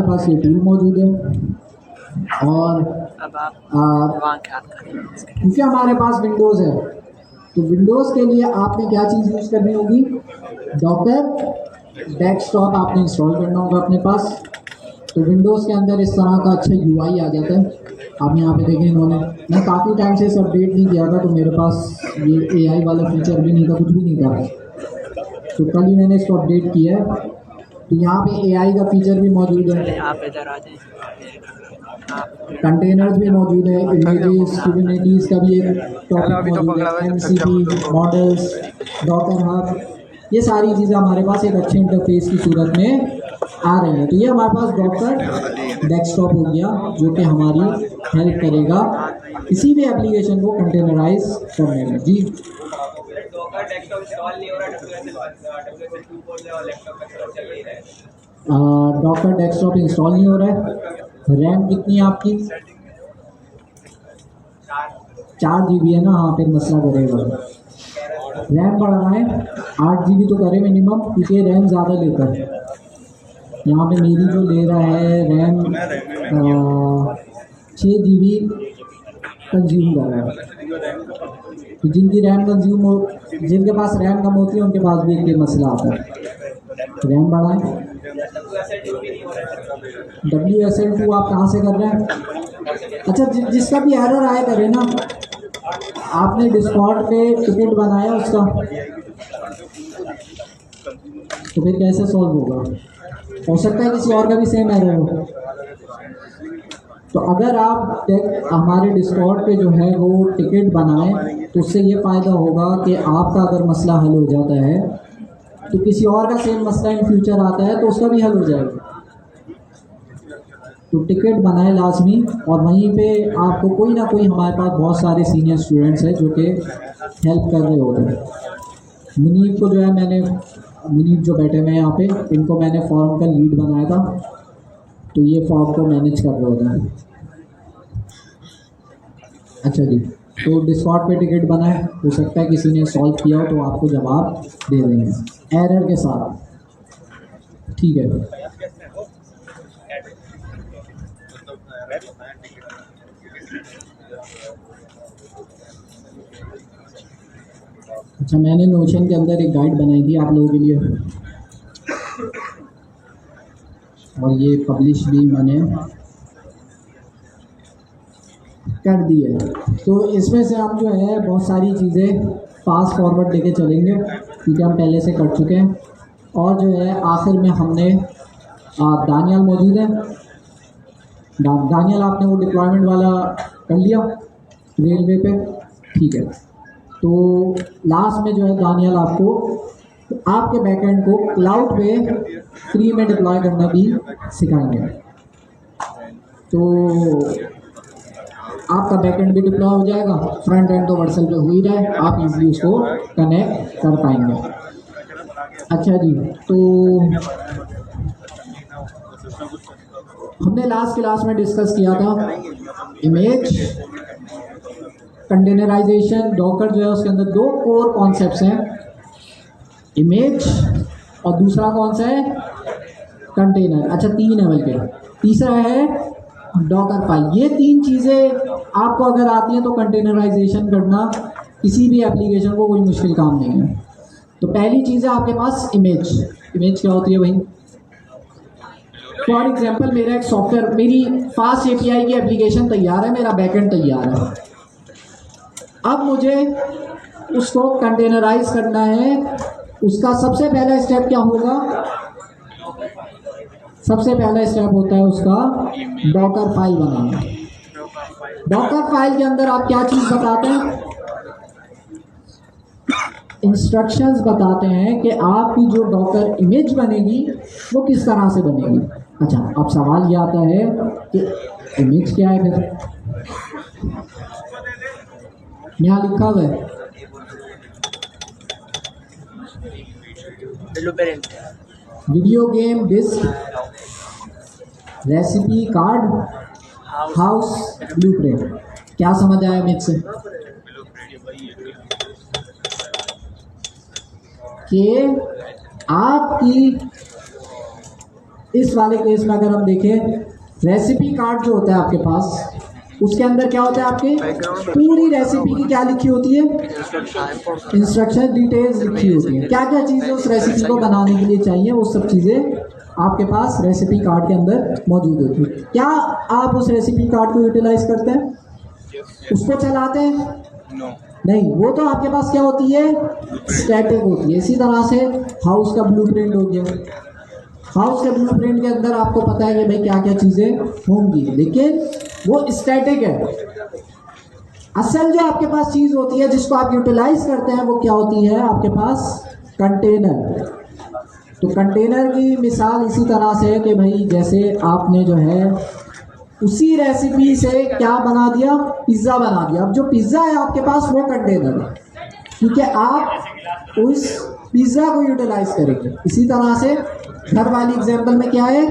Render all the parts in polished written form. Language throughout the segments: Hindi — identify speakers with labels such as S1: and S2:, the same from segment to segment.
S1: पास ये टूल मौजूद है और क्योंकि हमारे पास विंडोज़ है तो विंडोज़ के लिए आपने क्या चीज़ यूज़ करनी होगी, डॉकर डेस्कटॉप आपने इंस्टॉल करना होगा अपने पास। तो विंडोज़ के अंदर इस तरह का अच्छा यूआई आ जाता है। आप यहाँ पे देखें, इन्होंने, मैं काफ़ी टाइम से इसे अपडेट नहीं किया था तो मेरे पास ये एआई वाला फीचर भी नहीं था, कुछ भी नहीं था, तो कल ही मैंने इसको अपडेट किया है। तो यहाँ पे एआई का फीचर भी मौजूद है,
S2: आप इधर आ जाए,
S1: कंटेनर्स भी मौजूद है, इमेजेस कुबरनेटिस का भी एक टॉपिक मौजूद है, एमसीपी मॉडल्स, डॉकर हब, ये सारी चीज़ें हमारे पास एक अच्छे इंटरफेस की सूरत में आ रही है। तो ये हमारे पास डॉकर डेस्कटॉप हो गया जो कि हमारी हेल्प करेगा किसी भी एप्लीकेशन को कंटेनराइज करने में। जी डॉकर डेस्कटॉप इंस्टॉल नहीं हो रहा है। रैम कितनी है आपकी? 4 GB है ना, हाँ फिर मसला करेगा। रैम बढ़ाना है 8 GB तो करे मिनिमम, क्योंकि रैम ज़्यादा लेता है। यहाँ पे मेरी जो ले रहा है रैम 6 GB कंज्यूम कर रहा है। तो जिनकी रैम कंज्यूम हो, जिनके पास रैम कम होती है उनके पास भी एक मसला आता है। रैम बढ़ाएं। WSL2 आप कहाँ से कर रहे हैं? अच्छा, जिसका भी एरर आया करे ना, आपने डिस्कॉर्ड पे टिकट बनाया उसका, तो फिर कैसे सॉल्व होगा? हो सकता है किसी और का भी सेम एरर हो। तो अगर आप हमारे डिस्कॉर्ड पे जो है वो टिकट बनाएं तो उससे ये फ़ायदा होगा कि आपका अगर मसला हल हो जाता है तो किसी और का सेम मसला इन फ्यूचर आता है तो उसका भी हल हो जाएगा। तो टिकट बनाए लाजमी, और वहीं पे आपको कोई ना कोई, हमारे पास बहुत सारे सीनियर स्टूडेंट्स हैं जो कि हेल्प कर रहे होते हैं। मुनीब को जो है मैंने, मुनीब जो बैठे हुए हैं यहाँ पे, इनको मैंने फॉर्म का लीड बनाया था, तो ये फॉर्म को मैनेज कर रहे होते हैं। अच्छा जी, तो डिस्कॉर्ड पे टिकट बनाए, हो सकता है किसी ने सॉल्व किया हो तो आपको जवाब दे देंगे एरर के साथ। ठीक है, अच्छा मैंने नोशन के अंदर एक गाइड बनाई थी आप लोगों के लिए, और ये पब्लिश भी मैंने कर दी है। तो इसमें से हम जो है बहुत सारी चीज़ें फास्ट फॉरवर्ड लेके चलेंगे क्योंकि हम पहले से कर चुके हैं। और जो है आखिर में हमने दानियल मौजूद है, दानियल आपने वो डिप्लॉयमेंट वाला कर लिया रेलवे पे, ठीक है। तो लास्ट में जो है दानियल आपको आपके बैकएंड को क्लाउड पे फ्री में डिप्लॉय करना भी सिखाएंगे। तो आपका बैकएंड भी डिप्लॉय हो जाएगा, फ्रंट एंड तो वर्सल पे हो ही रहा है, आप इजीली उसको कनेक्ट कर पाएंगे। अच्छा जी, तो हमने लास्ट क्लास में डिस्कस किया था इमेज कंटेनराइजेशन। डॉकर जो है उसके अंदर 2 कोर कॉन्सेप्ट्स हैं, इमेज और दूसरा कौन सा है, कंटेनर। अच्छा 3 है, बल्कि तीसरा है डॉकर फाइल। ये 3 चीज़ें आपको अगर आती हैं तो कंटेनराइजेशन करना किसी भी एप्लीकेशन को कोई मुश्किल काम नहीं है। तो पहली चीज़ है आपके पास इमेज। इमेज क्या होती है भाई? फॉर एग्जांपल मेरा एक सॉफ्टवेयर, मेरी फास्ट एपीआई की एप्लीकेशन तैयार है, मेरा बैकएंड तैयार है। अब मुझे उसको कंटेनराइज करना है। उसका सबसे पहला स्टेप क्या होगा? सबसे पहला स्टेप होता है उसका डॉकर फाइल बनाना। डॉकर फाइल के अंदर आप क्या चीज़ बताते हैं? इंस्ट्रक्शंस बताते हैं कि आपकी जो डॉकर इमेज बनेगी वो किस तरह से बनेगी। अच्छा, अब सवाल ये आता है कि इमेज क्या है? फिर यहाँ लिखा हुआ है video game disc, recipe card, house blueprint. क्या समझ आया इमेज से? कि आपकी इस वाले केस में अगर हम देखें, रेसिपी कार्ड जो होता है आपके पास, उसके अंदर क्या होता है, आपके पूरी रेसिपी की क्या लिखी होती है, इंस्ट्रक्शन डिटेल्स लिखी होती है। क्या क्या चीज़ें उस रेसिपी को बनाने के लिए चाहिए, वो सब चीज़ें आपके पास रेसिपी कार्ड के अंदर मौजूद होती है। क्या आप उस रेसिपी कार्ड को यूटिलाइज करते हैं, उसको चलाते हैं? नहीं, वो तो आपके पास क्या होती है, स्टैटिक होती है। इसी तरह से हाउस का ब्लूप्रिंट हो गया, हाउस के ब्लूप्रिंट के अंदर आपको पता है कि भाई क्या क्या चीज़ें होंगी, लेकिन वो स्टैटिक है। असल जो आपके पास चीज़ होती है जिसको आप यूटिलाइज करते हैं, वो क्या होती है आपके पास, कंटेनर। तो कंटेनर की मिसाल इसी तरह से है कि भाई जैसे आपने जो है उसी रेसिपी से क्या बना दिया, पिज़्ज़ा बना दिया। अब जो पिज़्ज़ा है आपके पास वो कंटेनर है, क्योंकि आप उस पिज़्ज़ा को यूटिलाइज करेंगे। इसी तरह से घर वाली एग्जाम्पल में क्या है,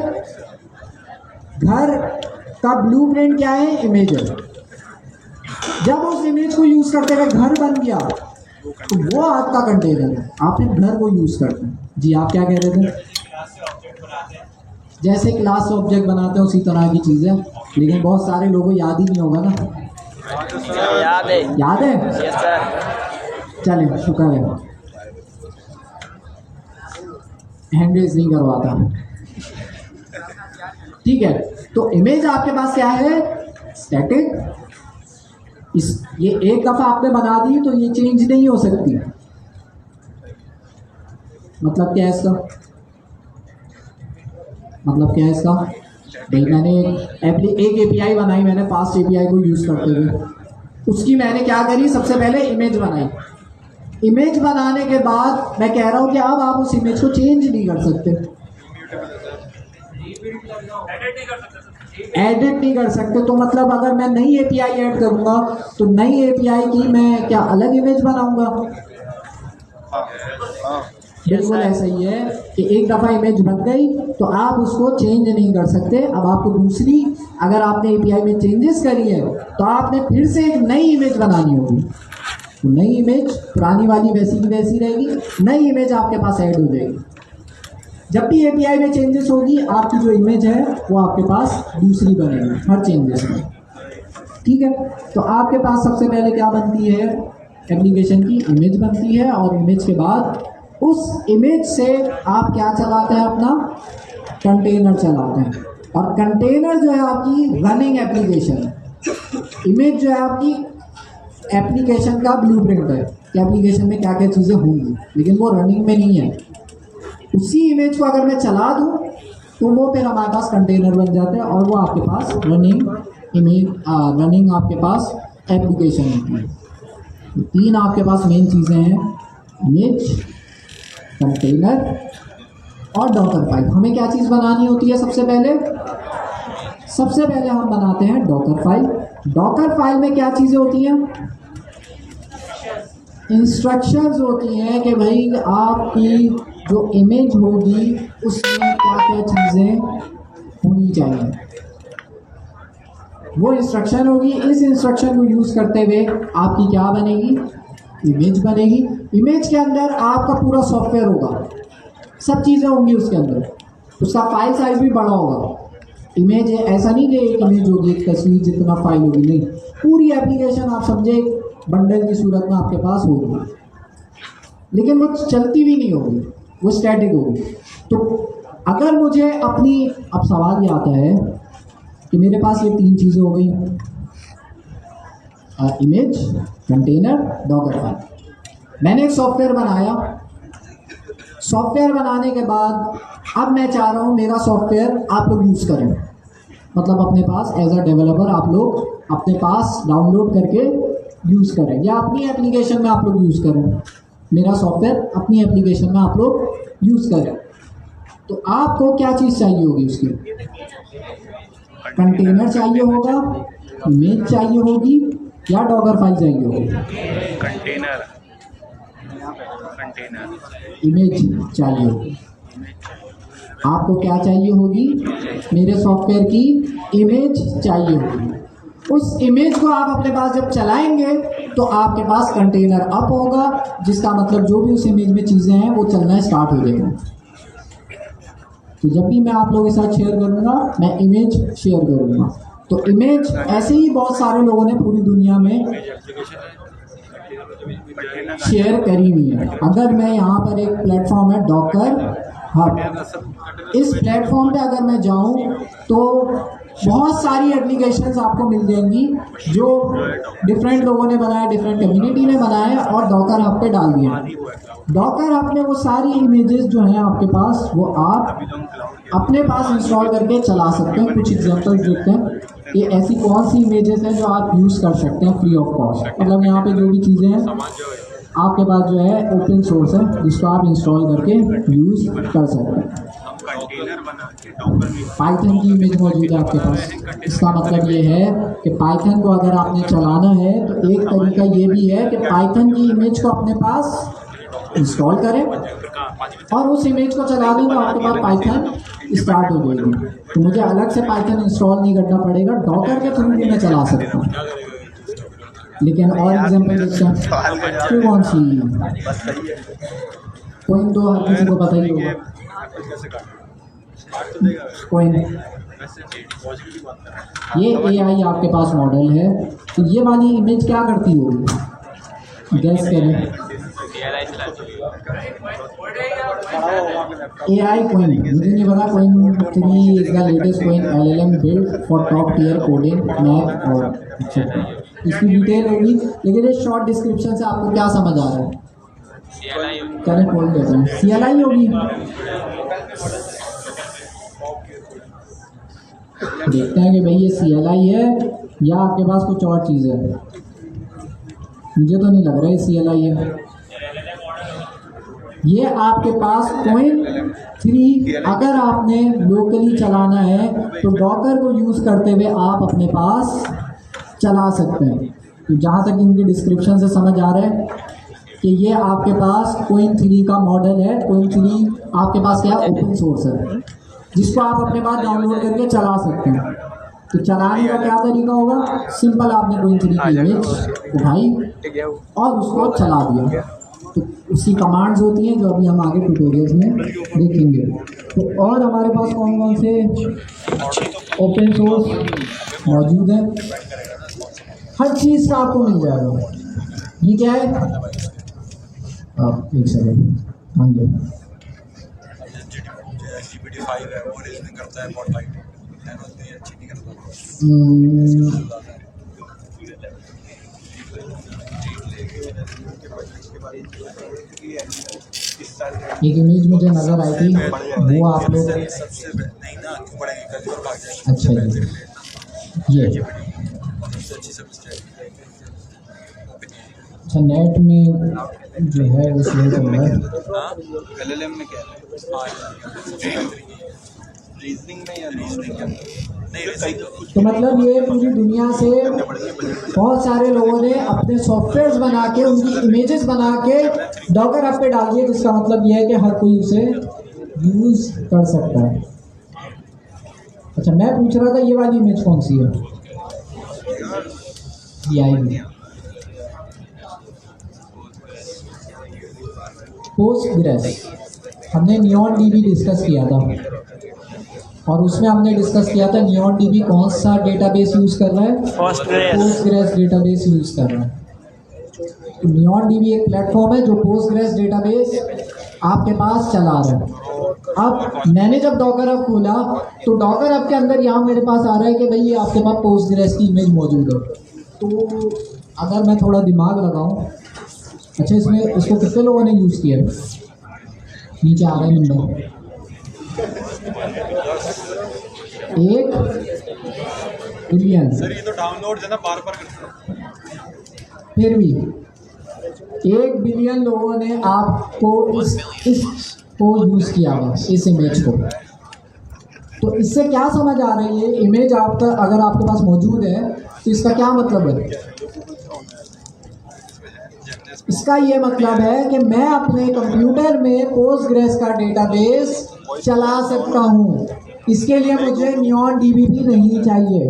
S1: घर का ब्लूप्रिंट क्या है, इमेज है। जब उस इमेज को यूज करते हुए घर बन गया तो वो आपका कंटेनर है, आप घर को यूज करते हैं। जी आप क्या कह रहे थे? जैसे क्लास से ऑब्जेक्ट बनाते हैं उसी तरह की चीज़ है, लेकिन बहुत सारे लोगों को याद ही नहीं होगा ना।
S2: याद है,
S1: याद है?
S2: Yes sir.
S1: चलिए शुक्र है, हैंड रेज नहीं करवाता। ठीक है, तो इमेज आपके पास क्या है, स्टैटिक। ये एक दफा आपने बना दी तो ये चेंज नहीं हो सकती। मतलब क्या है इसका, मतलब क्या है इसका, भाई मैंने एक एपीआई बनाई, मैंने फास्ट एपीआई को यूज करते हुए, उसकी मैंने क्या करी, सबसे पहले इमेज बनाई। इमेज बनाने के बाद मैं कह रहा हूं कि अब आप उस इमेज को चेंज नहीं कर सकते, एडिट नहीं कर सकते। तो मतलब अगर मैं नई एपीआई ऐड करूंगा तो नई एपीआई की मैं क्या अलग इमेज बनाऊंगा? बिल्कुल ऐसा ही है कि एक दफ़ा इमेज बन गई तो आप उसको चेंज नहीं कर सकते। अब आपको दूसरी, अगर आपने एपीआई में चेंजेस करी है तो आपने फिर से एक नई इमेज बनानी होगी। तो नई इमेज, पुरानी वाली वैसी की वैसी रहेगी, नई इमेज आपके पास ऐड हो जाएगी। जब भी एपीआई में चेंजेस होगी, आपकी जो इमेज है वो आपके पास दूसरी बनेगी हर चेंजेस में। ठीक है, तो आपके पास सबसे पहले क्या बनती है, एप्लीकेशन की इमेज बनती है, और इमेज के बाद उस इमेज से आप क्या चलाते हैं, अपना कंटेनर चलाते हैं। और कंटेनर जो है आपकी रनिंग एप्लीकेशन है। इमेज जो है आपकी एप्लीकेशन का ब्लूप्रिंट है कि एप्लीकेशन में क्या क्या चीज़ें होंगी, लेकिन वो रनिंग में नहीं है। उसी इमेज को अगर मैं चला दूँ तो वो फिर हमारे पास कंटेनर बन जाते हैं, और वो आपके पास रनिंग इमेज, रनिंग आपके पास एप्लीकेशन होती है। तो तीन आपके पास मेन चीज़ें हैं, इमेज, कंटेनर और डॉकर फाइल। हमें क्या चीज़ बनानी होती है, सबसे पहले हम बनाते हैं डॉकर फाइल। डॉकर फाइल में क्या चीज़ें होती हैं, इंस्ट्रक्शंस होती हैं कि भाई आपकी जो इमेज होगी उसमें क्या क्या चीज़ें होनी चाहिए, वो इंस्ट्रक्शन होगी। इस इंस्ट्रक्शन को यूज़ करते हुए आपकी क्या बनेगी, इमेज बनेगी। इमेज के अंदर आपका पूरा सॉफ्टवेयर होगा, सब चीज़ें होंगी उसके अंदर, उसका फाइल साइज भी बड़ा होगा। इमेज ऐसा नहीं कि एक इमेज होगी, एक तस्वीर जितना फाइल होगी, नहीं, पूरी एप्लीकेशन आप समझे बंडल की सूरत में आपके पास होगी, लेकिन वो चलती भी नहीं होगी, वो स्टैटिक होगी। तो अगर मुझे अपनी, अब सवाल ये आता है कि मेरे पास ये तीन चीज़ें हो गई, इमेज, कंटेनर, डॉकर फाइल। मैंने एक सॉफ्टवेयर बनाया, सॉफ्टवेयर बनाने के बाद अब मैं चाह रहा हूँ मेरा सॉफ्टवेयर आप लोग यूज़ करें, मतलब अपने पास एज अ डेवलपर आप लोग अपने पास डाउनलोड करके यूज़ करें, या अपनी एप्लीकेशन में आप लोग यूज़ करें। मेरा सॉफ्टवेयर अपनी एप्लीकेशन में आप लोग यूज़ करें, तो आपको क्या चीज़ चाहिए होगी, उसकी कंटेनर चाहिए होगा, इमेज चाहिए होगी, या डॉकर फाइल चाहिए होगी, इमेज चाहिए होगी। आपको क्या चाहिए होगी, मेरे सॉफ्टवेयर की इमेज चाहिए होगी। उस इमेज को आप अपने पास जब चलाएंगे तो आपके पास कंटेनर अप होगा, जिसका मतलब जो भी उस इमेज में चीज़ें हैं वो चलना स्टार्ट हो जाएगा। तो जब भी मैं आप लोगों के साथ शेयर करूँगा मैं इमेज शेयर करूँगा। तो इमेज ऐसे ही बहुत सारे लोगों ने पूरी दुनिया में शेयर करी हुई है। अगर मैं यहाँ पर एक प्लेटफॉर्म है डॉकर हब, इस प्लेटफॉर्म पे अगर मैं जाऊँ तो बहुत सारी एप्लीकेशंस आपको मिल जाएंगी जो डिफरेंट लोगों ने बनाया, डिफरेंट कम्युनिटी ने बनाया और डॉकर हब पे डाल दिया। डॉकर हब में वो सारी इमेजेस जो हैं आपके पास वो आप अपने पास इंस्टॉल करके चला सकते हैं। कुछ एग्जांपल्स देखते हैं ये ऐसी कौन सी इमेजेस हैं जो आप यूज़ कर सकते हैं फ्री ऑफ कॉस्ट। मतलब यहाँ पे जो भी चीज़ें हैं आपके पास जो है ओपन सोर्स है जिसको आप इंस्टॉल करके यूज़ कर सकते हैं। पाइथन की इमेज मौजूद है आपके पास। इसका मतलब ये है कि पाइथन को अगर आपने चलाना है तो एक तरीका ये भी है कि पाइथन की इमेज को अपने पास इंस्टॉल करें और उस इमेज को चला दें तो आपके पास पाइथन स्टार्ट हो जाएगी। तो मुझे अलग से पाइथन इंस्टॉल नहीं करना पड़ेगा, डॉकर के थ्रू भी मैं चला सकता हूँ। लेकिन और एग्जांपल देखते हैं फिर कौन सी कोइन तो हर किसी को पता ही होगा। कोइन ये AI आपके पास मॉडल है। तो ये वाली इमेज क्या करती होगी गैस करें। AI कोइन मुझे नहीं पता। Qwen 3 is the latest Qwen LLM build for top tier coding math और एक्सेट्रा। इसकी डिटेल होगी लेकिन इस शॉर्ट डिस्क्रिप्शन से आपको क्या समझ आ रहा है? चलें खोल देते हैं। CLI होगी। देखते हैं कि भाई ये CLI है या आपके पास कुछ और चीज़ है। मुझे तो नहीं लग रहा है CLI है। ये आपके पास कोइन 3 अगर आपने लोकली चलाना है तो डॉकर को यूज़ करते हुए आप अपने पास चला सकते हैं। तो जहाँ तक इनकी डिस्क्रिप्शन से समझ आ रहा है कि ये आपके पास कोइन 3 का मॉडल है। कोइन 3 आपके पास क्या ओपन सोर्स है जिसको आप अपने पास डाउनलोड करके चला सकते हैं। तो चलाने का क्या तरीका होगा? सिंपल, आपने कोइन 3 की इमेज उठाई और उसको चला दिया। तो उसकी कमांड्स होती हैं जो अभी हम आगे ट्यूटोरियल्स में देखेंगे। तो और हमारे पास कौन कौन से ओपन सोर्स मौजूद है? हर चीज़ का आपको मिल जाएगा। ये क्या है? आप एक सेकेंड मान लो। एक इमेज मुझे नज़र आई थी वो आप लोग अच्छा ये अच्छा नेट में जो है वो स्लो चल रहा है।
S3: LLM में क्या है? रीजनिंग में या रीजनिंग
S1: तो मतलब ये पूरी दुनिया से बहुत सारे लोगों ने अपने सॉफ्टवेयर्स बना के उनकी इमेजेस बना के डॉकर हब पे डाल दिए, जिसका मतलब ये है कि हर कोई उसे यूज़ कर सकता है। अच्छा मैं पूछ रहा था ये वाली इमेज कौन सी है? ये आई पोस्टग्रेस। हमने NeonDB डिस्कस किया था और उसमें हमने डिस्कस किया था NeonDB कौन सा डेटाबेस यूज़ कर रहा है? पोस्टग्रेस डेटाबेस यूज़ कर रहा है। तो NeonDB एक प्लेटफॉर्म है जो पोस्टग्रेस डेटाबेस आपके पास चला रहा है। अब मैंने जब डॉकर हब खोला तो डॉकर हब के अंदर यहाँ मेरे पास आ रहा है कि भाई ये आपके पास पोस्टग्रेस की इमेज मौजूद है। तो अगर मैं थोड़ा दिमाग लगाऊँ, अच्छा इसमें इसको कितने लोगों ने यूज़ किया? नीचे आ रहा है नंबर 1 बिलियन।
S3: सर ये तो डाउनलोड है ना, बार-बार
S1: फिर भी 1 बिलियन लोगों ने आपको इसको यूज़ किया हुआ, इस इमेज को। तो इससे क्या समझ आ रही है? इमेज आप तक अगर आपके पास मौजूद है तो इसका क्या मतलब है? इसका ये मतलब है कि मैं अपने कंप्यूटर में पोस्टग्रेस का डेटाबेस चला सकता हूँ। इसके लिए मुझे NeonDB भी नहीं चाहिए।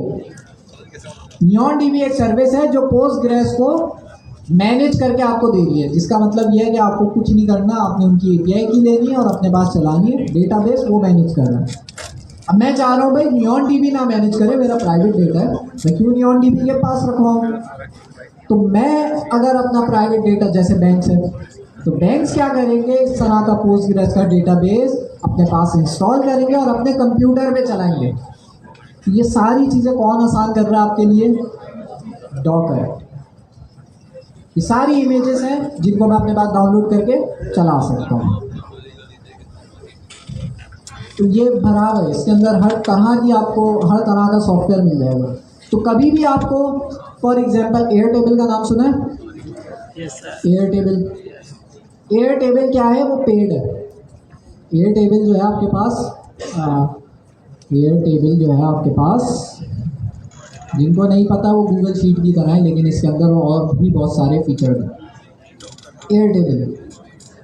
S1: NeonDB एक सर्विस है जो पोस्टग्रेस को मैनेज करके आपको दे रही है, जिसका मतलब ये है कि आपको कुछ नहीं करना, आपने उनकी API की लेनी है और अपने पास चलानी है, डेटाबेस वो मैनेज कर रहा है। अब मैं चाह रहा हूँ भाई NeonDB ना मैनेज करे, मेरा प्राइवेट डेटा है, मैं क्यों NeonDB के पास रखवाऊँ? तो मैं अगर अपना प्राइवेट डेटा, जैसे बैंक्स है, तो बैंक्स क्या करेंगे, इस तरह का पोस्टग्रेस का डेटाबेस अपने पास इंस्टॉल करेंगे और अपने कंप्यूटर पे चलाएंगे। तो ये सारी चीज़ें कौन आसान कर रहा है आपके लिए? डॉकर। ये सारी इमेजेस हैं जिनको मैं अपने पास डाउनलोड करके चला सकता हूँ। तो ये भरा है, इसके अंदर हर तरह की आपको हर तरह का सॉफ्टवेयर मिल जाएगा। तो कभी भी आपको, फॉर एग्जांपल एयरटेबल का नाम सुना है?
S2: Yes, sir.
S1: एयरटेबल क्या है? वो पेड है। एयरटेबल जो है आपके पास जिनको नहीं पता वो गूगल शीट की तरह है, लेकिन इसके अंदर और भी बहुत सारे फीचर हैं। एयरटेबल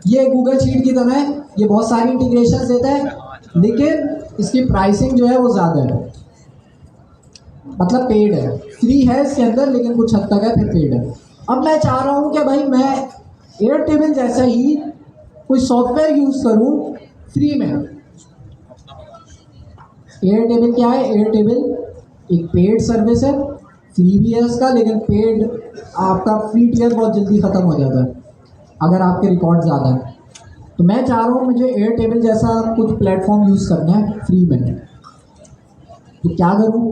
S1: ये गूगल शीट की तरह है, ये बहुत सारी इंटीग्रेशन देता है, लेकिन इसकी प्राइसिंग जो है वो ज़्यादा है, मतलब पेड है। फ्री है इसके अंदर, लेकिन कुछ हद तक है, फिर पेड है। अब मैं चाह रहा हूँ कि भाई मैं एयरटेबल जैसा ही कोई सॉफ्टवेयर यूज़ करूँ फ्री में। एयरटेबल क्या है? एयरटेबल एक पेड सर्विस है, फ्री भी है उसका, लेकिन पेड आपका फ्री टियर बहुत जल्दी ख़त्म हो जाता है अगर आपके रिकॉर्ड ज़्यादा है। तो मैं चाह रहा हूँ मुझे एयरटेबल जैसा कुछ प्लेटफॉर्म यूज़ करना है फ्री में, तो क्या करूँ?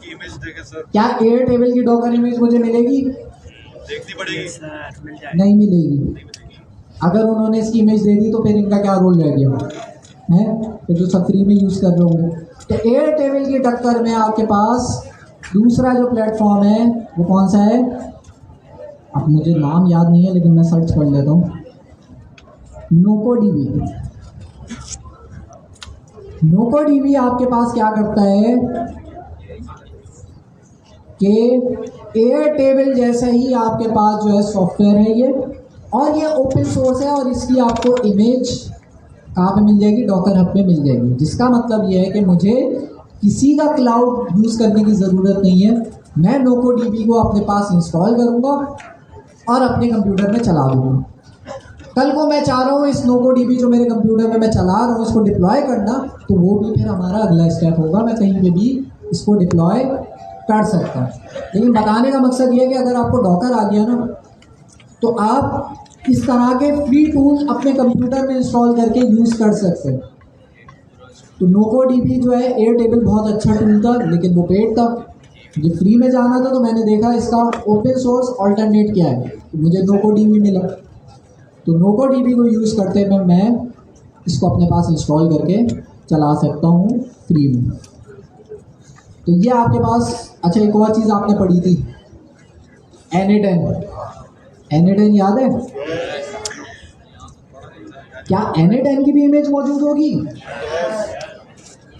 S3: इमेज देखे सर,
S1: क्या एयरटेबल की डॉकर इमेज मुझे मिलेगी?
S3: देखनी पड़ेगी।
S2: Yes, sir. मिल जाएगा।
S1: नहीं मिलेगी। अगर उन्होंने इसकी इमेज दे दी तो फिर इनका क्या रोल रह गया है? फिर तो सब फ्री में यूज़ कर रहे होंगे। तो एयरटेबल की टक्कर में आपके पास दूसरा जो प्लेटफॉर्म है वो कौन सा है? अब मुझे नाम याद नहीं है, लेकिन मैं सर्च कर लेता हूँ। NocoDB। NocoDB आपके पास क्या करता है कि एयरटेबल जैसा ही आपके पास जो है सॉफ्टवेयर है ये, और ये ओपन सोर्स है, और इसकी आपको इमेज कहाँ पे मिल जाएगी? डॉकर हब पे मिल जाएगी। जिसका मतलब ये है कि मुझे किसी का क्लाउड यूज़ करने की ज़रूरत नहीं है, मैं NocoDB को अपने पास इंस्टॉल करूँगा और अपने कंप्यूटर में चला दूँगा। कल को मैं चाह रहा हूँ इस NocoDB जो मेरे कंप्यूटर में मैं चला रहा हूँ इसको डिप्लॉय करना, तो वो भी फिर हमारा अगला स्टेप होगा, मैं कहीं पे भी इसको डिप्लॉय कर सकता हूँ। लेकिन बताने का मकसद ये है कि अगर आपको डॉकर आ गया ना, तो आप इस तरह के फ्री टूल्स अपने कंप्यूटर में इंस्टॉल करके यूज़ कर सकते हैं। तो NocoDB जो है एयरटेबल बहुत अच्छा टूल था, लेकिन वो पेड था। मुझे फ्री में जाना था, तो मैंने देखा इसका ओपन सोर्स अल्टरनेट क्या है, तो मुझे NocoDB मिला। तो NocoDB को यूज़ करते हुए मैं इसको अपने पास इंस्टॉल करके चला सकता हूँ फ्री में। तो ये आपके पास। अच्छा, एक और चीज़ आपने पढ़ी थी, N8N याद है? क्या N8N की भी इमेज मौजूद होगी?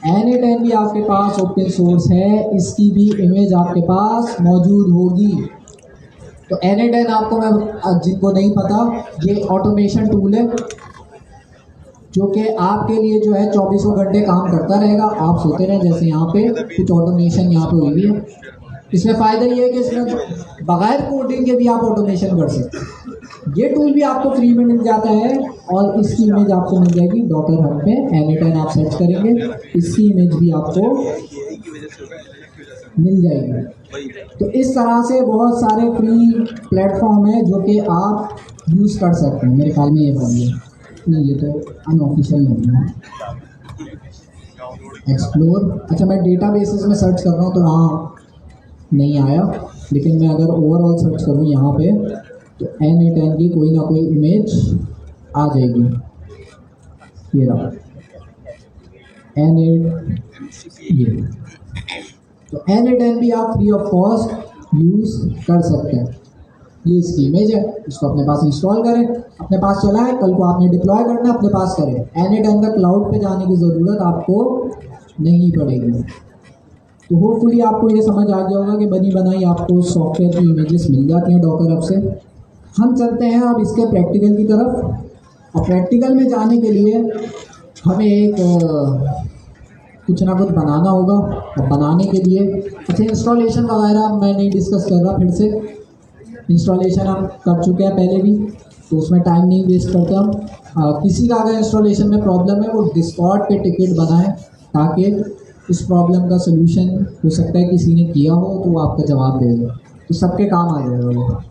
S1: N8N भी आपके पास ओपन सोर्स है, इसकी भी इमेज आपके पास मौजूद होगी। तो N8N आपको, मैं जिनको नहीं पता, ये ऑटोमेशन टूल है जो कि आपके लिए जो है 24 घंटे काम करता रहेगा। आप सोते रहें, जैसे यहाँ पे कुछ ऑटोमेशन यहाँ पे हुई है। इसमें फ़ायदा ये है कि इसमें बगैर कोडिंग के भी आप ऑटोमेशन कर सकते हैं। ये टूल भी आपको फ्री में मिल जाता है, और इसकी इमेज आपको मिल जाएगी डॉकर हब पे। N8N आप सर्च करेंगे, इसकी इमेज भी आपको मिल जाएगी। तो इस तरह से बहुत सारे फ्री प्लेटफॉर्म है जो कि आप यूज़ कर सकते हैं। मेरे ख्याल में ये बन है नहीं, ये तो अनऑफिशियल नहीं है। एक्सप्लोर, अच्छा मैं डेटाबेसेस में सर्च कर रहा हूँ तो वहाँ नहीं आया, लेकिन मैं अगर ओवरऑल सर्च करूँ यहाँ पे तो N8N की कोई ना कोई इमेज आ जाएगी। ये रहा N8, ये तो N8N भी आप फ्री ऑफ कॉस्ट यूज़ कर सकते हैं। ये इसकी इमेज है, इसको अपने पास इंस्टॉल करें, अपने पास चला है, कल को आपने डिप्लॉय करना अपने पास करें। N8N का क्लाउड पे जाने की ज़रूरत आपको नहीं पड़ेगी। तो होपफुली आपको ये समझ आ गया होगा कि बनी बनाई आपको सॉफ्टवेयर की इमेजेस मिल जाती हैं डॉकर हब से। हम चलते हैं अब इसके प्रैक्टिकल की तरफ, और प्रैक्टिकल में जाने के लिए हमें एक कुछ ना कुछ बनाना होगा। और बनाने के लिए अच्छा, इंस्टॉलेशन वगैरह मैं नहीं डिस्कस कर रहा फिर से, इंस्टॉलेशन हम कर चुके हैं पहले भी, तो उसमें टाइम नहीं वेस्ट करते हम। किसी का अगर इंस्टॉलेशन में प्रॉब्लम है वो डिस्कॉर्ड पे टिकट बनाए, ताकि इस प्रॉब्लम का सोल्यूशन हो सकता है किसी ने किया हो तो वो आपका जवाब दे दे, तो सबके काम आ जाएगा वो।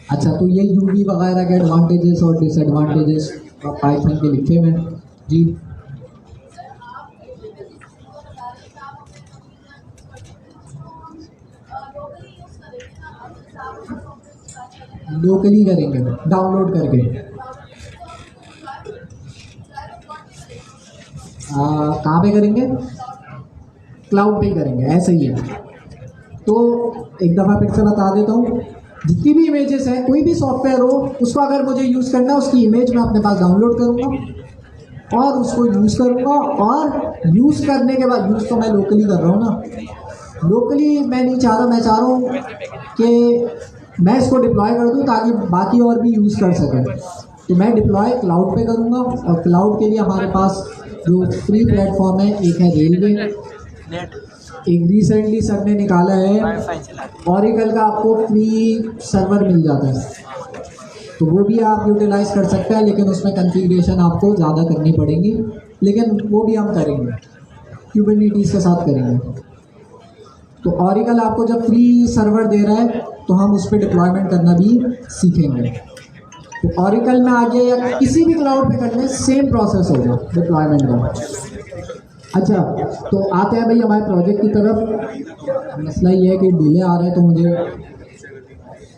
S1: अच्छा, तो ये यूवी वगैरह के एडवांटेजेस और डिसएडवांटेजेस पाइथन के लिखे हुए हैं जी। लोकली करेंगे डाउनलोड करके, कहाँ पे करेंगे? क्लाउड पे करेंगे, ऐसा ही है। तो एक दफ़ा फिर से बता देता हूँ, जितनी भी इमेजेस हैं, कोई भी सॉफ्टवेयर हो उसको अगर मुझे यूज़ करना है, उसकी इमेज मैं अपने पास डाउनलोड करूँगा और उसको यूज़ करूँगा, और यूज़ करने के बाद, यूज़ तो मैं लोकली कर रहा हूँ ना, लोकली मैं नहीं चाह रहा, मैं चाह रहा हूँ कि मैं इसको डिप्लॉय कर दूँ ताकि बाकी और भी यूज़ कर सकें। तो मैं डिप्लॉय क्लाउड पे करूँगा, और क्लाउड के लिए हमारे पास जो फ्री प्लेटफॉर्म है, एक है रेलवे, एक रिसेंटली सर ने निकाला है ऑरिकल का, आपको फ्री सर्वर मिल जाता है, तो वो भी आप यूटिलाइज कर सकते हैं, लेकिन उसमें कॉन्फ़िगरेशन आपको ज़्यादा करनी पड़ेगी, लेकिन वो भी हम करेंगे, कुबरनेटिस के साथ करेंगे। तो ऑरिकल आपको जब फ्री सर्वर दे रहा है तो हम उस पर डिप्लॉयमेंट करना भी सीखेंगे। तो ऑरिकल में आगे या किसी भी क्लाउड पे करने सेम प्रोसेस होगा डिप्लॉयमेंट का। अच्छा, तो आते हैं भाई हमारे प्रोजेक्ट की तरफ। मसला ये है कि डिले आ रहा है तो मुझे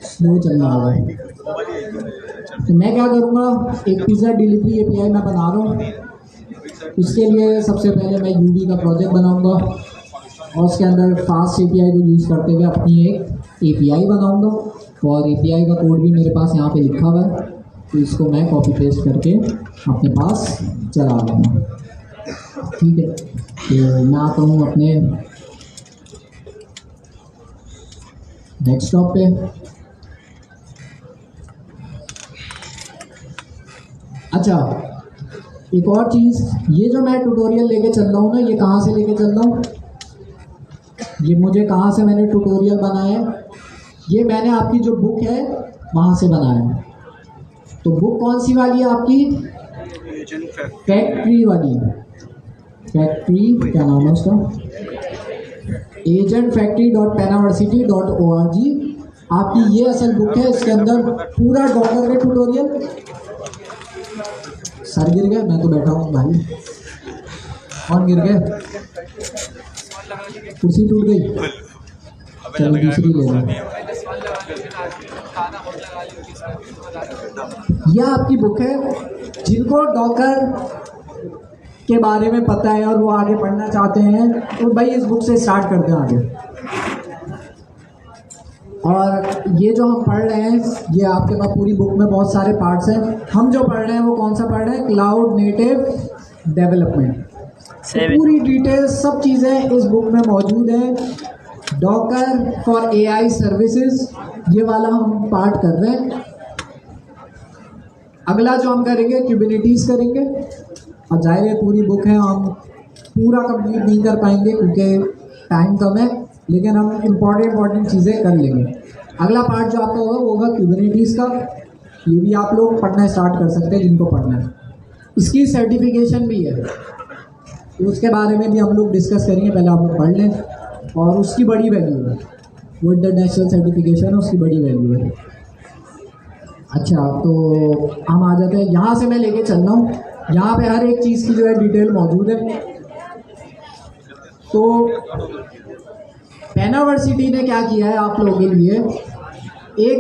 S1: स्लो चलना होगा। तो मैं क्या करूँगा, एक पिज़्ज़ा डिलीवरी एपीआई मैं बना रहा हूँ। उसके लिए सबसे पहले मैं यूवी का प्रोजेक्ट बनाऊँगा और उसके अंदर फास्ट एपीआई को यूज़ करते हुए अपनी एक एपीआई बनाऊँगा, और एपीआई का कोड भी मेरे पास यहाँ पे लिखा हुआ है, तो इसको मैं कॉपी पेस्ट करके अपने पास चला लूँगा। ठीक है, तो मैं आता हूँ अपने डेस्कटॉप पे। अच्छा, एक और चीज़, ये जो मैं ट्यूटोरियल लेके चल रहा हूँ ना, ये कहाँ से लेके चल रहा हूँ, ये मुझे कहाँ से मैंने ट्यूटोरियल बनाया है, ये मैंने आपकी जो बुक है वहाँ से बनाया है। तो बुक कौन सी वाली है आपकी? फैक्ट्री वाली, फैक्ट्री क्या नाम है उसका, agentfactory.pennaversity.org। आपकी ये असल बुक है, इसके अंदर पूरा डॉकर का ट्यूटोरियल। सर गिर गए, मैं तो बैठा हूँ भाई। कौन गिर गए? कुर्सी टूट गई, चलो दूसरी ले लो। यह आपकी बुक है, जिनको डॉकर के बारे में पता है और वो आगे पढ़ना चाहते हैं तो भाई इस बुक से स्टार्ट करते हैं आगे। और ये जो हम पढ़ रहे हैं, ये आपके पास पूरी बुक में बहुत सारे पार्ट्स हैं। हम जो पढ़ रहे हैं वो कौन सा पढ़ रहे हैं? Cloud native development. पूरी डिटेल्स सब चीज़ें इस बुक में मौजूद हैं। डॉकर फॉर एआई सर्विसेज, ये वाला हम पार्ट कर रहे हैं। अगला जो हम करेंगे कुबरनेटिस करेंगे, और जाहिर है पूरी बुक है, हम पूरा कंप्लीट नहीं कर पाएंगे क्योंकि टाइम कम है, लेकिन हम इम्पॉर्टेंट चीज़ें कर लेंगे। अगला पार्ट जो आपका होगा वो होगा कुबरनेटिस का। ये भी आप लोग पढ़ना स्टार्ट कर सकते हैं जिनको पढ़ना है। इसकी सर्टिफिकेशन भी है, तो उसके बारे में भी हम लोग डिस्कस करेंगे। पहले आप लोग पढ़ लें, और उसकी बड़ी वैल्यू है, वो इंटरनेशनल सर्टिफिकेशन है, उसकी बड़ी वैल्यू है। अच्छा, तो हम आ जाते हैं, यहाँ से मैं लेके चल रहा हूँ। यहाँ पे हर एक चीज़ की जो है डिटेल मौजूद है। तो पेनावर्सिटी ने क्या किया है आप लोगों के लिए, एक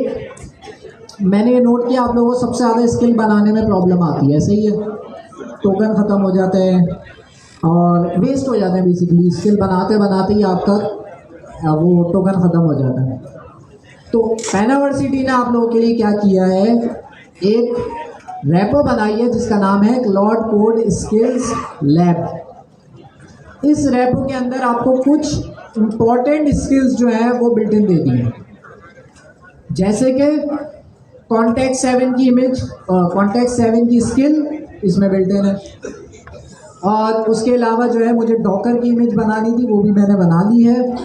S1: मैंने ये नोट किया, आप लोगों को सबसे ज़्यादा स्किल बनाने में प्रॉब्लम आती है, सही है? टोकन ख़त्म हो जाते हैं और वेस्ट हो जाते हैं। बेसिकली स्किल बनाते बनाते ही आपका वो टोकन ख़त्म हो जाता है। तो पेनावर्सिटी ने आप लोगों के लिए क्या किया है, एक रैपो बनाई है जिसका नाम है क्लाउड कोड स्किल्स लैब। इस रैपो के अंदर आपको कुछ इम्पॉर्टेंट स्किल्स जो है वो बिल्ट इन दे दी है, जैसे कि कॉन्टेक्स्ट 7 की इमेज, कॉन्टेक्स्ट 7 की स्किल इसमें बिल्ट इन है। और उसके अलावा जो है मुझे डॉकर की इमेज बनानी थी, वो भी मैंने बना ली है।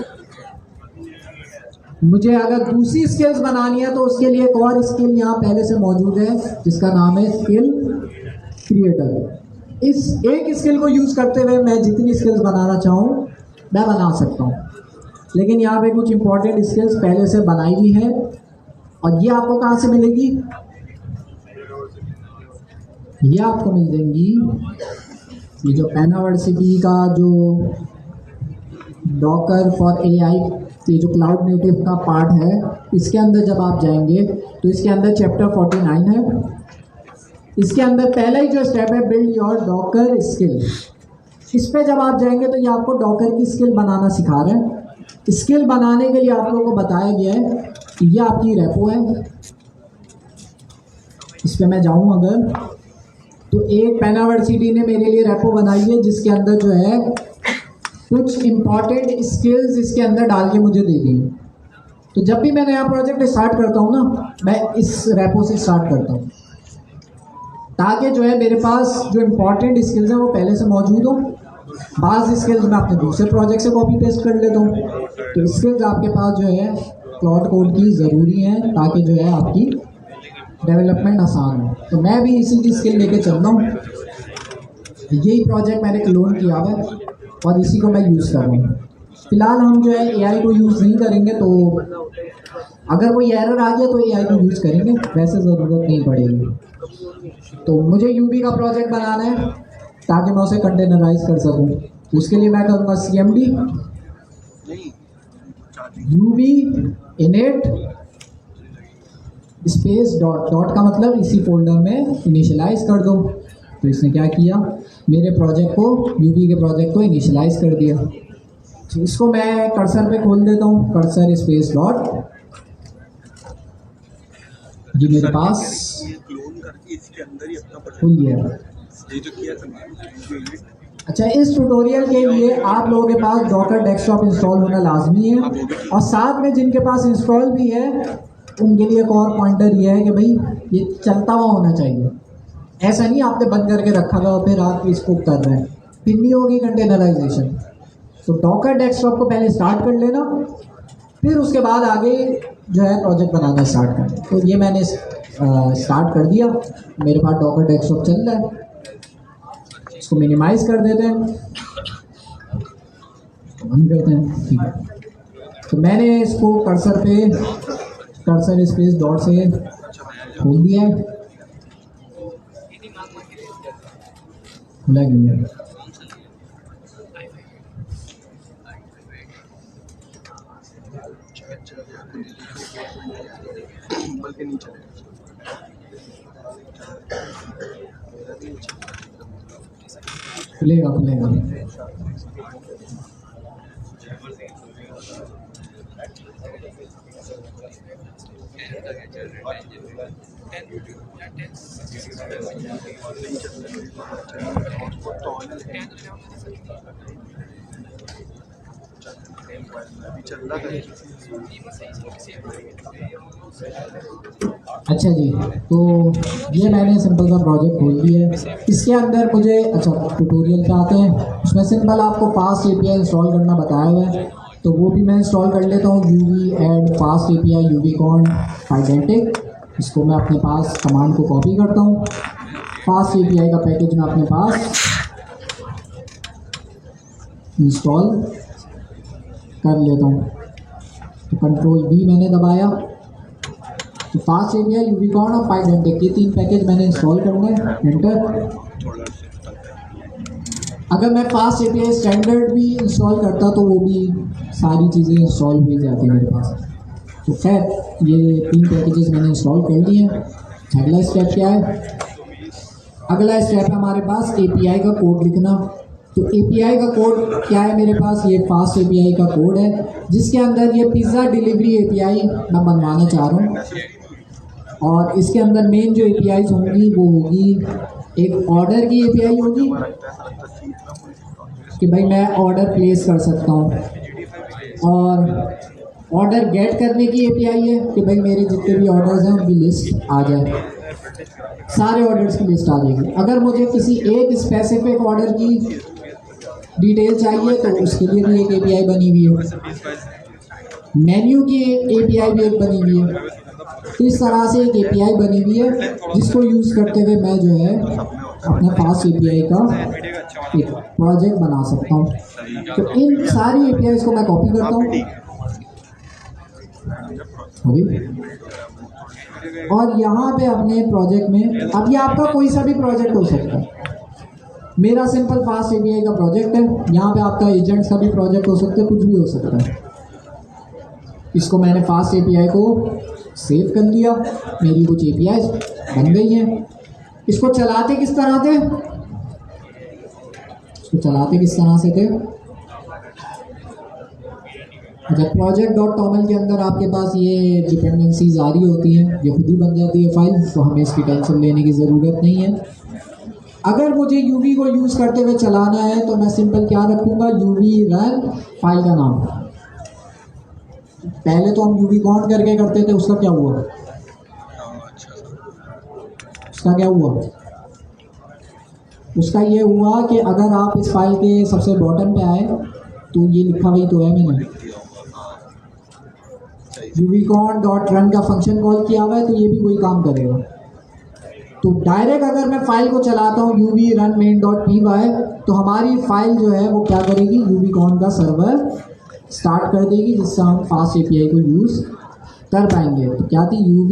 S1: मुझे अगर दूसरी स्किल्स बनानी है तो उसके लिए एक और स्किल यहाँ पहले से मौजूद है जिसका नाम है स्किल क्रिएटर। इस एक स्किल को यूज़ करते हुए मैं जितनी स्किल्स बनाना चाहूँ मैं बना सकता हूँ, लेकिन यहाँ पे कुछ इंपॉर्टेंट स्किल्स पहले से बनाई हुई है और ये आपको कहाँ से मिलेगी? ये आपको मिल जाएंगी ये जो एनावर्सिटी का जो डॉकर फॉर एआई, ये जो क्लाउड नेटिव का पार्ट है, इसके अंदर जब आप जाएंगे तो इसके अंदर चैप्टर 49 है। इसके अंदर पहला ही जो स्टेप है बिल्ड योर डॉकर स्किल। इस पे जब आप जाएंगे तो ये आपको डॉकर की स्किल बनाना सिखा रहे हैं। स्किल बनाने के लिए आप लोगों को बताया गया है कि ये आपकी रेपो है। इस पे मैं जाऊँ अगर तो एक पेनावर्सिटी ने मेरे लिए रेपो बनाई है जिसके अंदर जो है कुछ इंपॉर्टेंट स्किल्स इसके अंदर डाल के मुझे दे दी। तो जब भी मैं नया प्रोजेक्ट स्टार्ट करता हूँ ना, मैं इस रेपो से स्टार्ट करता हूँ ताकि जो है मेरे पास जो इंपॉर्टेंट स्किल्स हैं वो पहले से मौजूद हो। बाज़ स्किल्स मैं अपने दूसरे प्रोजेक्ट से कॉपी पेस्ट कर लेता हूँ। तो स्किल्स आपके पास जो है क्लाउड कोड की ज़रूरी है ताकि जो है आपकी डेवलपमेंट आसान हो। तो मैं भी इसी की स्किल लेके चल रहा हूँ। यही प्रोजेक्ट मैंने क्लोन किया हुआ है और इसी को मैं यूज़ कर रहा हूँ। फिलहाल हम जो है एआई को यूज़ नहीं करेंगे, तो अगर कोई एरर आ गया तो एआई को यूज़ करेंगे, वैसे ज़रूरत नहीं पड़ेगी। तो मुझे यूबी का प्रोजेक्ट बनाना है ताकि मैं उसे कंटेनराइज कर सकूँ। उसके लिए मैं करूँगा CMD uv init space dot dot का मतलब इसी फोल्डर में इनिशियलाइज कर दो। तो इसने क्या किया, मेरे प्रोजेक्ट को यूबी के प्रोजेक्ट को इनिशियलाइज कर दिया। तो इसको मैं कर्सर पे खोल देता हूँ, कर्सर स्पेस डॉट। ये मेरे पास
S3: क्लोन करके इसके अंदर ही अपना
S1: खुल गया।
S3: ये जो किया था।
S1: अच्छा, इस ट्यूटोरियल के लिए आप लोगों के पास डॉकर डेस्कटॉप इंस्टॉल होना लाजमी है और साथ में जिनके पास इंस्टॉल भी है उनके लिए एक और पॉइंटर ये है कि भाई ये चलता हुआ होना चाहिए। ऐसा नहीं आपने बंद करके रखा हुआ फिर आप इसको कर रहे हैं, फिर नहीं होगी कंटेनराइजेशन। तो डॉकर डेस्कटॉप को पहले स्टार्ट कर लेना, फिर उसके बाद आगे जो है प्रोजेक्ट बनाना स्टार्ट करना। तो ये मैंने स्टार्ट कर दिया, मेरे पास डॉकर डेस्कटॉप चल रहा है। इसको मिनिमाइज कर देते हैं, बंद करते हैं, ठीक है। तो मैंने इसको कर्सर स्पेस डॉट से खोल दिया है, खुला गया।
S3: बल्कि नहीं चलेगा।
S1: खुलेगा खुलेगा। अच्छा जी, तो ये मैंने सिंपल सा प्रोजेक्ट खोल दिया है। इसके अंदर मुझे अच्छा ट्यूटोरियल पे आते हैं, उसमें सिंपल आपको फास्ट API इंस्टॉल करना बताया हुआ है, तो वो भी मैं इंस्टॉल कर लेता हूँ। यूवी एड फास्ट API यूवीकॉन आइडेंटिक, इसको मैं अपने पास कमांड को कॉपी करता हूँ। फास्ट API का पैकेज मैं अपने पास इंस्टॉल कर लेता हूँ। तो कंट्रोल-V मैंने दबाया, तो फास्ट API यूवीकॉन और आइडेंटिक ये 3 पैकेज मैंने इंस्टॉल करना है, एंटर। अगर मैं फास्ट API स्टैंडर्ड भी इंस्टॉल करता तो वो भी सारी चीज़ें इंस्टॉल हो जाती मेरे पास। तो खैर ये 3 पैकेजेस मैंने इंस्टॉल कर लिए हैं। अगला स्टेप क्या है? अगला स्टेप है हमारे पास API का कोड लिखना। तो API का कोड क्या है मेरे पास? ये फास्ट API का कोड है जिसके अंदर ये पिज़्ज़ा डिलीवरी API मैं बनवाना चाह रहा हूँ। और इसके अंदर मेन जो APIs होंगी वो होगी, एक ऑर्डर की API होगी कि भाई मैं ऑर्डर प्लेस कर सकता हूँ, और ऑर्डर गेट करने की API है कि भाई मेरे जितने भी ऑर्डर्स हैं उनकी लिस्ट आ जाए, सारे ऑर्डर्स की लिस्ट आ जाएगी। अगर मुझे किसी एक स्पेसिफिक ऑर्डर की डिटेल चाहिए तो उसके लिए भी एक API बनी हुई है। मेन्यू की API भी एक बनी हुई है। तो इस तरह से एक API बनी हुई है जिसको यूज़ करते हुए मैं जो है अपना फास्ट API का एक प्रोजेक्ट बना सकता हूँ। तो इन सारी APIs को मैं कॉपी करता हूँ और यहाँ पे अपने प्रोजेक्ट में, अब ये आपका कोई सा भी प्रोजेक्ट हो सकता है। मेरा सिंपल फास्ट API का प्रोजेक्ट है, यहाँ पे आपका एजेंट्स का भी प्रोजेक्ट हो सकता है, कुछ भी हो सकता है। इसको मैंने फास्ट API को सेव कर लिया, मेरी कुछ APIs बन गई हैं। इसको चलाते किस तरह थे, थे अच्छा, project.toml के अंदर आपके पास ये डिपेंडेंसीज आ रही होती हैं, ये खुद ही बन जाती है फाइल, तो हमें इसकी टेंशन लेने की ज़रूरत नहीं है। अगर मुझे UV को यूज़ करते हुए चलाना है तो मैं सिंपल क्या रखूँगा, UV रन फाइल का नाम। पहले तो हम UV कॉन्ट करके करते थे, उसका क्या हुआ, उसका ये हुआ कि अगर आप इस फाइल के सबसे बॉटम पे आए तो ये लिखा हुई तो है मैंने, uvcon.run का फंक्शन कॉल किया हुआ है, तो ये भी वही काम करेगा। तो डायरेक्ट अगर मैं फाइल को चलाता हूँ uv run main.py, तो हमारी फाइल जो है वो क्या करेगी, uvcon का सर्वर स्टार्ट कर देगी, जिससे हम फास्ट API को यूज़ कर पाएंगे। तो क्या थी, uv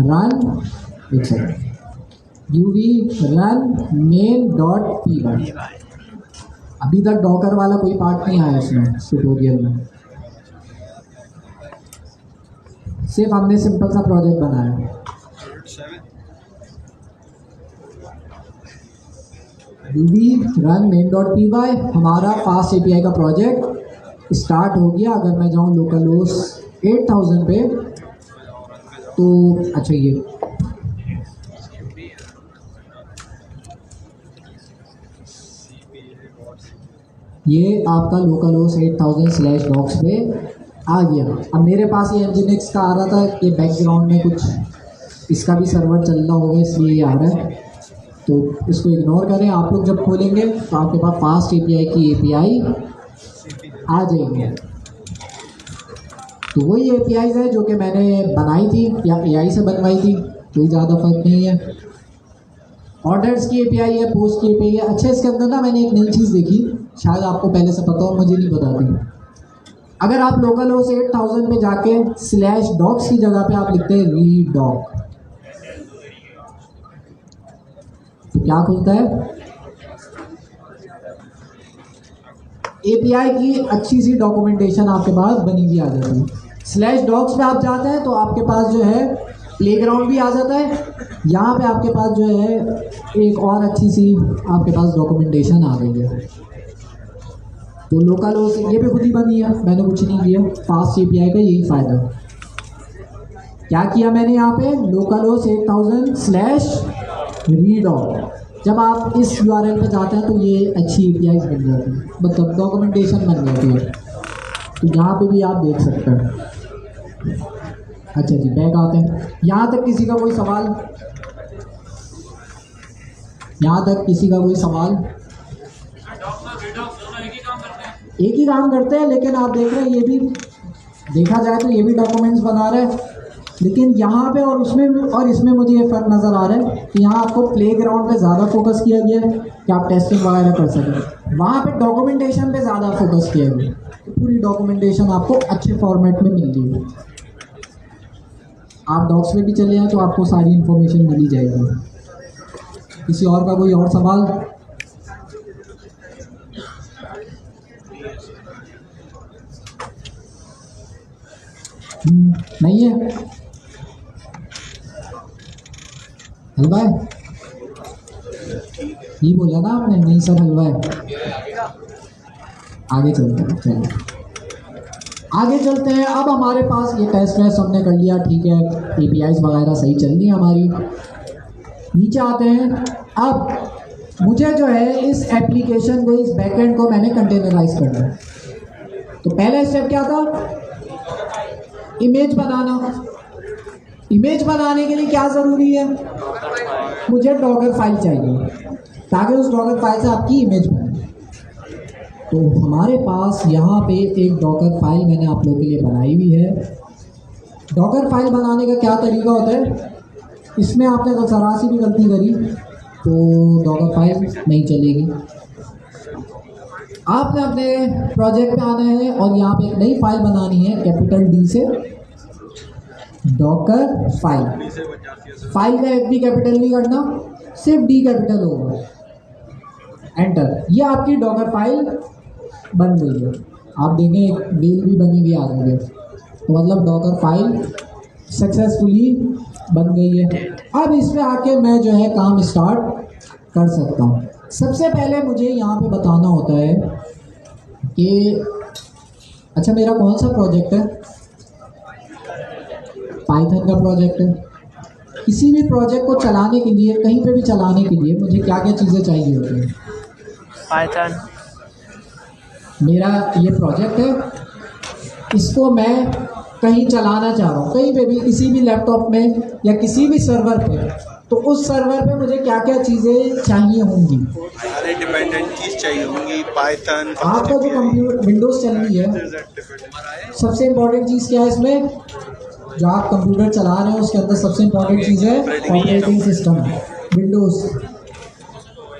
S1: run main.py। अभी तक डॉकर वाला कोई पार्ट नहीं आया इसमें ट्यूटोरियल में, सिर्फ हमने सिंपल सा प्रोजेक्ट बनाया। uv run main.py हमारा फास्ट API का प्रोजेक्ट स्टार्ट हो गया। अगर मैं जाऊँ लोकल होस्ट 8000 पे, तो अच्छा ये आपका लोकल होस्ट 8000/docs पे आ गया। अब मेरे पास ये nginx का आ रहा था, ये बैकग्राउंड में कुछ इसका भी सर्वर चल रहा होगा, इसलिए ये आ रहा है, तो इसको इग्नोर करें। आप लोग जब खोलेंगे तो आपके पास फास्ट API की API आ जाएंगे। तो वही APIs है जो कि मैंने बनाई थी या AI से बनवाई थी, कोई ज़्यादा फर्क नहीं है। ऑर्डर्स की API है, पोस्ट की API है। अच्छा, इसके अंदर ना मैंने एक नई चीज़ देखी, शायद आपको पहले से पता हो, मुझे नहीं पता थी। अगर आप लोकल होस्ट 8000 पे जाके /docs की जगह पे आप लिखते हैं redoc, तो क्या खुलता है, API की अच्छी सी डॉक्यूमेंटेशन आपके पास बनी हुई आ जाती है। /docs पे आप जाते हैं तो आपके पास जो है प्लेग्राउंड भी आ जाता है। यहाँ पे आपके पास जो है एक और अच्छी सी आपके पास डॉक्यूमेंटेशन आ गई है। तो लोकल होस्ट ये भी खुद ही बनी है, मैंने कुछ नहीं किया। फास्ट API का यही फ़ायदा है। क्या किया मैंने यहाँ पे, लोकल होस्ट 8000/redoc। जब आप इस URL पे जाते हैं तो ये अच्छी APIs बन जाती है, मतलब डॉक्यूमेंटेशन बन जाती है। तो यहाँ पे भी आप देख सकते हैं। अच्छा जी, बैक आते हैं। यहाँ तक किसी का कोई सवाल, एक ही काम करते हैं, लेकिन आप देख रहे हैं ये भी देखा जाए तो ये भी डॉक्यूमेंट्स बना रहे हैं, लेकिन यहाँ पे और उसमें और इसमें मुझे ये फ़र्क नज़र आ रहा है कि यहाँ आपको प्लेग्राउंड पे ज़्यादा फोकस किया गया है कि आप टेस्टिंग वगैरह कर सकें। वहाँ पे डॉक्यूमेंटेशन पे ज़्यादा फोकस किया गया, तो पूरी डॉक्यूमेंटेशन आपको अच्छे फॉर्मेट में मिल रही है। आप डॉक्स में भी चले जाएँ तो आपको सारी इन्फॉर्मेशन मिली जाएगी। किसी और का कोई और सवाल? नहीं है? हलवा है? ये बोला ना आपने, नहीं सर हलवा है। आगे चलते हैं, चलिए आगे चलते हैं। अब हमारे पास ये टेस्ट हमने कर लिया, ठीक है, APIs वगैरह सही चल रही है हमारी। नीचे आते हैं। अब मुझे जो है इस एप्लीकेशन को, इस बैकएंड को मैंने कंटेनराइज करना है। तो पहला स्टेप क्या था, इमेज बनाना। इमेज बनाने के लिए क्या ज़रूरी है, मुझे डॉगर फाइल चाहिए ताकि उस डॉगर फाइल से आपकी इमेज बने। तो हमारे पास यहाँ पे एक डॉकर फाइल मैंने आप लोगों के लिए बनाई हुई है। डॉकर फाइल बनाने का क्या तरीका होता है, इसमें आपने अगर ज़रा सी भी गलती करी तो डॉकर फाइल नहीं चलेगी। आपने अपने प्रोजेक्ट पे आना है और यहाँ पे एक नई फाइल बनानी है कैपिटल डी से, डॉकर फाइल। फाइल का एक भी कैपिटल नहीं करना, सिर्फ डी कैपिटल होगा। एंटर। ये आपकी डॉकर फाइल बन गई है। आप देखें एक मेल भी बनी हुई आ गई है, तो मतलब डॉकर फाइल सक्सेसफुली बन गई है। अब इसमें आके मैं जो है काम स्टार्ट कर सकता हूँ। सबसे पहले मुझे यहाँ पे बताना होता है कि अच्छा मेरा कौन सा प्रोजेक्ट है, पाइथन का प्रोजेक्ट है। किसी भी प्रोजेक्ट को चलाने के लिए, कहीं पे भी चलाने के लिए मुझे क्या क्या चीज़ें चाहिए होती हैं।
S2: पाइथन।
S1: मेरा ये प्रोजेक्ट है, इसको मैं कहीं चलाना चाह रहा हूँ, कहीं पे भी, किसी भी लैपटॉप में या किसी भी सर्वर पे, तो उस सर्वर पे मुझे क्या क्या चीज़ें चाहिए होंगी।
S3: सारे डिपेंडेंट चीज़ चाहिए होंगी। पाइथन
S1: आपका जो कंप्यूटर विंडोज़ चल रही है, सबसे इम्पोर्टेंट चीज़ क्या है इसमें, जो आप कंप्यूटर चला रहे हैं उसके अंदर सबसे इम्पोर्टेंट चीज़ है ऑपरेटिंग सिस्टम।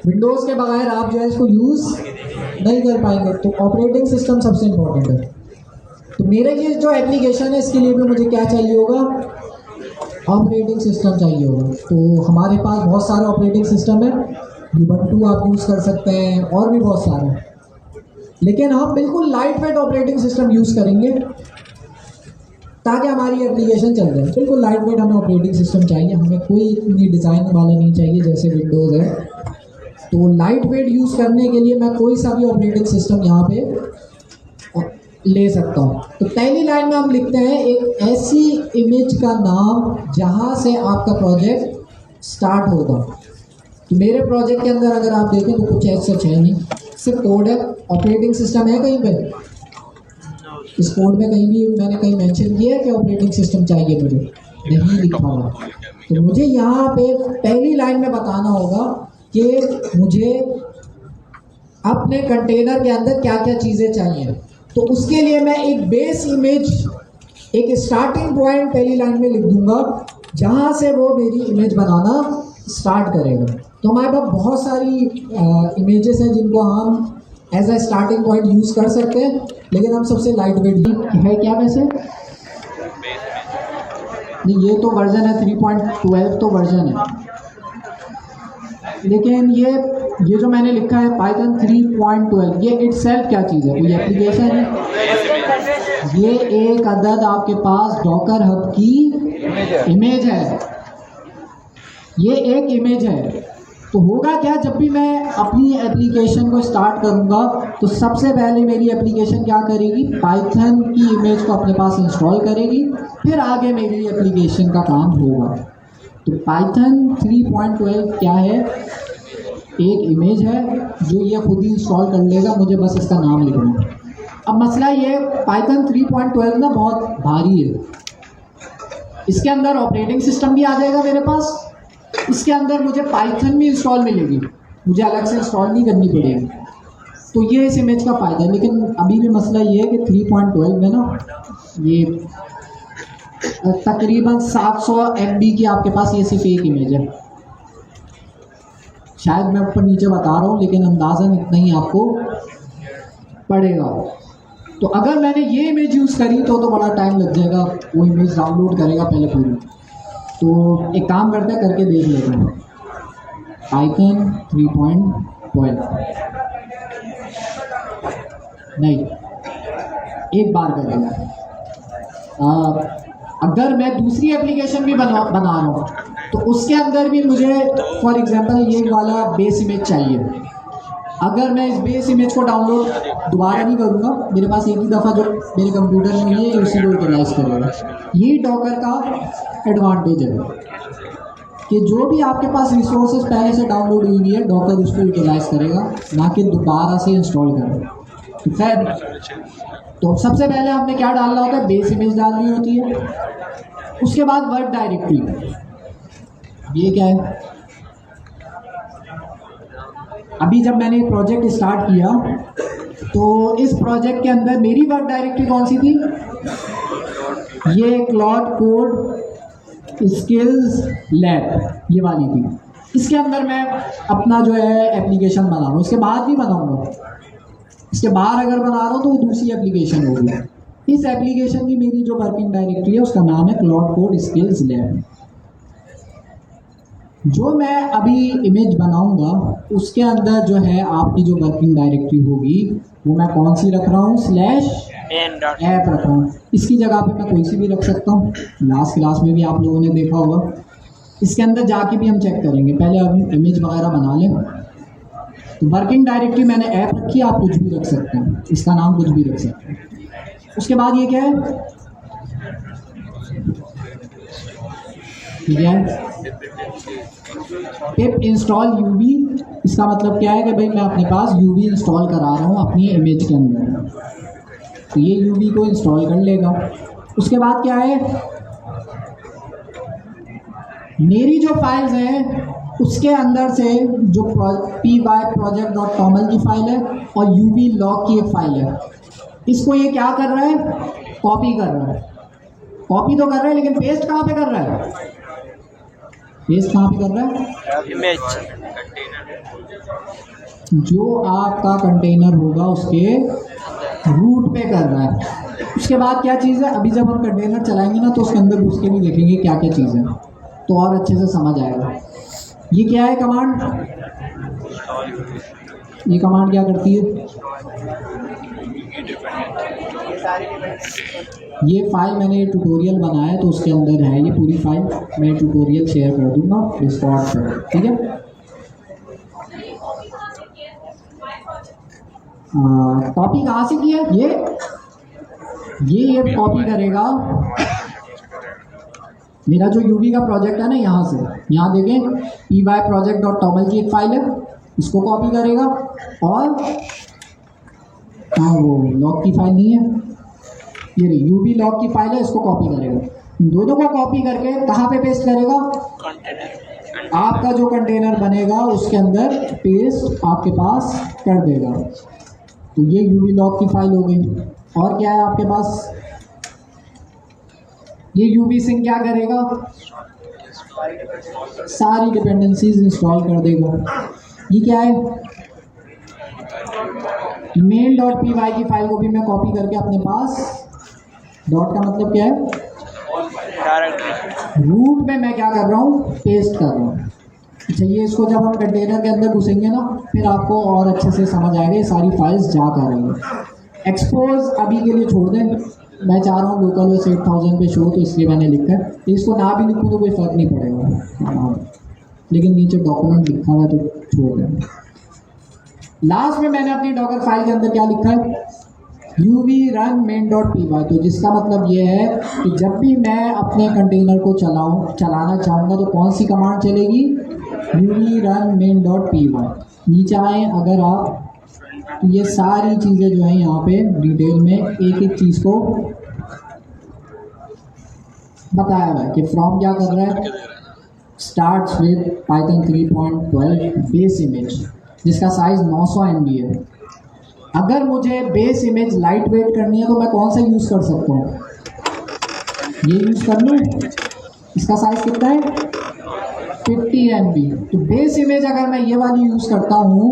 S1: विंडोज़ के बगैर आप जो है इसको यूज़ नहीं कर पाएंगे, तो ऑपरेटिंग सिस्टम सबसे इम्पोर्टेंट है। तो मेरे ये जो एप्लीकेशन है इसके लिए भी मुझे क्या चाहिए होगा, ऑपरेटिंग सिस्टम चाहिए होगा। तो हमारे पास बहुत सारे ऑपरेटिंग सिस्टम है, ubuntu आप यूज़ कर सकते हैं और भी बहुत सारे, लेकिन हम बिल्कुल light weight operating system use करेंगे ताकि हमारी एप्लीकेशन चल जाए। बिल्कुल लाइट वेट हमें ऑपरेटिंग सिस्टम चाहिए, हमें कोई इतनी डिज़ाइन वाला नहीं चाहिए जैसे विंडोज़ है। तो लाइट वेट यूज़ करने के लिए मैं कोई सा भी ऑपरेटिंग सिस्टम यहाँ पे ले सकता हूँ। तो पहली लाइन में हम लिखते हैं एक ऐसी इमेज का नाम जहाँ से आपका प्रोजेक्ट स्टार्ट होगा। तो मेरे प्रोजेक्ट के अंदर अगर आप देखें तो कुछ ऐसा है नहीं, सिर्फ कोड है। ऑपरेटिंग सिस्टम है कहीं पे, इस कोड में कहीं भी मैंने कहीं मेंशन किया है कि ऑपरेटिंग सिस्टम चाहिए, मुझे नहीं लिखा हुआ। तो मुझे यहाँ पे पहली लाइन में बताना होगा कि मुझे अपने कंटेनर के अंदर क्या क्या चीज़ें चाहिए। तो उसके लिए मैं एक बेस इमेज, एक स्टार्टिंग पॉइंट पहली लाइन में लिख दूंगा जहाँ से वो मेरी इमेज बनाना स्टार्ट करेगा। तो हमारे पास बहुत सारी इमेजेस हैं जिनको हम as a starting point use कर सकते हैं, लेकिन हम सबसे लाइट वेट है क्या वैसे नहीं, ये तो वर्जन है 3.12 तो वर्जन है, लेकिन ये जो मैंने लिखा है पाइथन 3.12, ये इटसेल्फ क्या चीज़ है, कोई एप्लीकेशन है। ये एक अदद आपके पास डॉकर हब की इमेज है, ये एक इमेज है। तो होगा क्या, जब भी मैं अपनी एप्लीकेशन को स्टार्ट करूंगा तो सबसे पहले मेरी एप्लीकेशन क्या करेगी, पाइथन की इमेज को अपने पास इंस्टॉल करेगी, फिर आगे मेरी एप्लीकेशन का काम होगा। तो पाइथन 3.12 क्या है, एक इमेज है जो ये खुद ही इंस्टॉल कर लेगा, मुझे बस इसका नाम लिखना है। अब मसला ये, पाइथन 3.12 ना बहुत भारी है, इसके अंदर ऑपरेटिंग सिस्टम भी आ जाएगा मेरे पास, इसके अंदर मुझे पाइथन भी इंस्टॉल मिलेगी, मुझे अलग से इंस्टॉल नहीं करनी पड़ेगी। तो ये इस इमेज का फ़ायदा है। लेकिन अभी भी मसला ये है कि 3.12 में ना ये तकरीबन 700 MB की आपके पास ये सिर्फ एक इमेज है। शायद मैं ऊपर नीचे बता रहा हूँ, लेकिन अंदाज़न इतना ही आपको पड़ेगा। तो अगर मैंने ये इमेज यूज़ करी तो बड़ा टाइम लग जाएगा, वो इमेज डाउनलोड करेगा पहले पूरी। तो एक काम करते हैं, करके देख लेते हैं पाइथन 3.12। नहीं, एक बार करेंगे। अगर मैं दूसरी एप्लीकेशन भी बना रहा हूँ तो उसके अंदर भी मुझे फॉर एग्जांपल ये वाला बेस इमेज चाहिए। अगर मैं इस बेस इमेज को डाउनलोड दोबारा नहीं करूँगा, मेरे पास एक ही दफ़ा जो मेरे कंप्यूटर में ये उसी को यूटिलाइज करेगा। ये डॉकर का एडवांटेज है कि जो भी आपके पास रिसोर्सेज पहले से डाउनलोड हुई हुई है, डॉकर उसको यूटिलाइज करेगा, ना कि दोबारा से इंस्टॉल करेगा। तो खैर, तो सबसे पहले आपने क्या डालना होता है, बेस इमेज डालनी होती है। उसके बाद वर्क डायरेक्टरी, ये क्या है, अभी जब मैंने प्रोजेक्ट स्टार्ट किया तो इस प्रोजेक्ट के अंदर मेरी वर्क डायरेक्टरी कौन सी थी? ये क्लॉड कोड स्किल्स लैब, ये वाली थी। इसके अंदर मैं अपना जो है एप्लीकेशन बना रहा हूँ, इसके बाद नहीं बनाऊँगा, इसके बाहर अगर बना रहा हूँ तो वो दूसरी एप्लीकेशन होगी। इस एप्लीकेशन की मेरी जो वर्किंग डायरेक्टरी है उसका नाम है क्लॉड कोड स्किल्स लैब। जो मैं अभी इमेज बनाऊंगा उसके अंदर जो है आपकी जो वर्किंग डायरेक्टरी होगी वो मैं कौन सी रख रहा हूँ? /ऐप रख रहा हूँ। इसकी जगह पे मैं कोई सी भी रख सकता हूँ। लास्ट क्लास में भी आप लोगों ने देखा होगा। इसके अंदर जाके भी हम चेक करेंगे, पहले अभी इमेज वगैरह बना लें। तो वर्किंग डायरेक्टरी मैंने ऐप रखी है, आप कुछ भी रख सकते हैं, इसका नाम कुछ भी रख सकते हैं। उसके बाद ये क्या है? ठीक है, पिप इंस्टॉल यूवी। इसका मतलब क्या है कि भाई मैं अपने पास यूवी इंस्टॉल करा रहा हूँ अपनी इमेज के अंदर, तो ये यूवी को इंस्टॉल कर लेगा। उसके बाद क्या है? मेरी जो फाइल्स हैं उसके अंदर से जो py-project.toml की फाइल है और uv log की एक फाइल है, इसको ये क्या कर रहा है? कॉपी कर रहा है। कॉपी तो कर रहा है लेकिन पेस्ट कहाँ पे कर रहा है? पेस्ट कहाँ पे कर रहा है?
S2: इमेज
S1: जो आपका कंटेनर होगा उसके रूट पे कर रहा है। उसके बाद क्या चीज़ है? अभी जब हम कंटेनर चलाएंगे ना तो उसके अंदर घुस के भी देखेंगे क्या क्या चीज़ है, तो और अच्छे से समझ आएगा। ये क्या है कमांड? ये कमांड क्या करती है? ये फाइल मैंने ट्यूटोरियल बनाया है तो उसके अंदर है ये पूरी फाइल। मैं ट्यूटोरियल शेयर कर दूंगा डिस्कॉर्ड पर, ठीक है। कॉपी कहाँ से की है? ये कॉपी करेगा मेरा जो यूवी का प्रोजेक्ट है ना, यहाँ से, यहाँ देखें py-project.toml की एक फाइल है, इसको कॉपी करेगा। और वो लॉग की फाइल नहीं है, ये रही यूवी लॉग की फाइल है, इसको कॉपी करेगा। इन दोनों को कॉपी करके कहाँ पे पेस्ट करेगा? आपका जो कंटेनर बनेगा उसके अंदर पेस्ट आपके पास कर देगा। तो ये यूवी लॉग की फाइल हो गई। और क्या है आपके पास? ये यूवी सिंक क्या करेगा? सारी डिपेंडेंसीज इंस्टॉल कर देगा। ये क्या है? main.py की फाइल को भी मैं कॉपी करके अपने पास, डॉट का मतलब क्या है? रूट में मैं क्या कर रहा हूँ? पेस्ट कर रहा हूँ। अच्छा, ये इसको जब हम कंटेनर के अंदर घुसेंगे ना फिर आपको और अच्छे से समझ आएगा ये सारी फाइल्स जा कर रही है। एक्सपोज अभी के लिए छोड़ दें, मैं चाह रहा हूँ लोकल OS 8000 पे शो, तो इसलिए मैंने लिखा है। इसको ना भी लिखूँ तो कोई फ़र्क नहीं पड़ेगा, लेकिन नीचे डॉक्यूमेंट लिखा हुआ है तो छोड़ दें। लास्ट में मैंने अपनी डॉकर फाइल के अंदर क्या लिखा है? uv run main.py। तो जिसका मतलब ये है कि जब भी मैं अपने कंटेनर को चलाना चाहूँगा तो कौन सी कमांड चलेगी? uv run main.py। नीचे आए अगर आप, तो ये सारी चीज़ें जो हैं यहाँ पे डिटेल में एक एक चीज़ को बताया हुआ है कि फ्रॉम क्या कर रहा है? Starts with Python 3.12 base image जिसका साइज 900 MB है। अगर मुझे बेस इमेज लाइट वेट करनी है तो मैं कौन सा यूज़ कर सकता हूँ? ये यूज़ कर लूँ। इसका साइज कितना है? 50 MB। तो बेस इमेज अगर मैं ये वाली यूज़ करता हूँ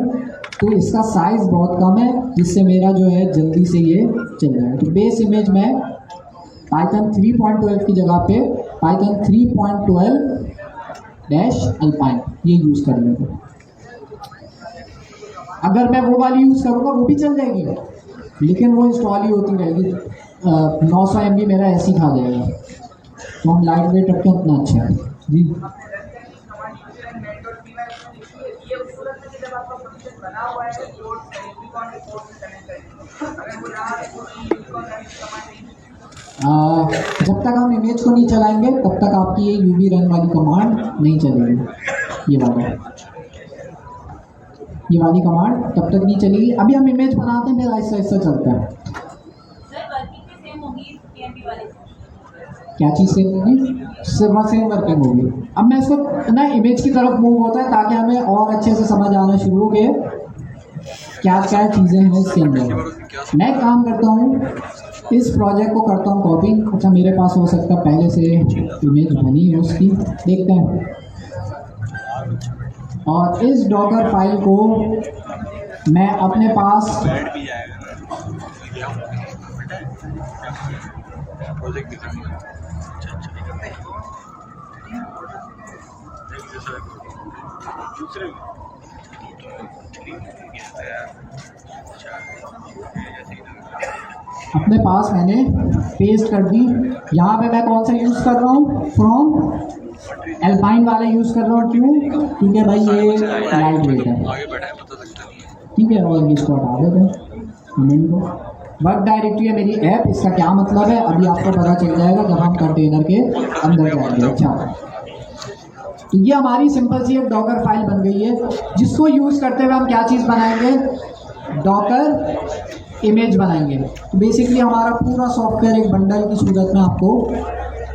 S1: तो इसका साइज़ बहुत कम है, जिससे मेरा जो है जल्दी से ये चल रहा है। तो बेस इमेज में पाइथन 3.12 की जगह पे पाइथन 3.12-अल्पाइन ये यूज़ कर लेंगे। अगर मैं वो वाली यूज़ करूँगा वो भी चल जाएगी, लेकिन वो इंस्टॉल ही होती रहेगी। 900 MB मेरा ऐसे ही खा जाएगा। तो हम लाइट वेट रखें उतना अच्छा है जी। जब तक हम इमेज को नहीं चलाएंगे तब तक आपकी ये यूवी रन वाली कमांड नहीं चलेगी। ये वाली कमांड तब तक नहीं चलेगी। अभी हम इमेज बनाते हैं, फिर ऐसा ऐसा चलता है। क्या चीज़ सेम होगी? सिर्फ सेम वर्किंग होगी। अब मैं इसको ना इमेज की तरफ मूव होता है ताकि हमें और अच्छे से समझ आना शुरू हो गए। क्या क्या चीज़ें हैं इसके अंदर। मैं काम करता हूँ, इस प्रोजेक्ट को करता हूँ कॉपी। अच्छा, मेरे पास हो सकता है पहले से इमेज बनी है उसकी, देखते हैं। और इस डॉकर फाइल को मैं अपने पास मैंने पेस्ट कर दी। यहाँ पे मैं कौन सा यूज़ कर रहा हूँ, फ्रॉम एल्पाइन वाला यूज़ कर रहा हूँ। क्यों? क्योंकि भाई ये लाइट वेट है, ठीक है। और इसको हटा देते हैं। वर्क डायरेक्टरी है मेरी ऐप, इसका क्या मतलब है अभी आपको पता चल जाएगा जब हम कंटेनर के अंदर जाएंगे। अच्छा, तो ये हमारी सिंपल सी एक डॉकर फाइल बन गई है, जिसको यूज़ करते हुए हम क्या चीज़ बनाएंगे, डॉकर इमेज बनाएंगे। तो बेसिकली हमारा पूरा सॉफ्टवेयर एक बंडल की सूरत में आपको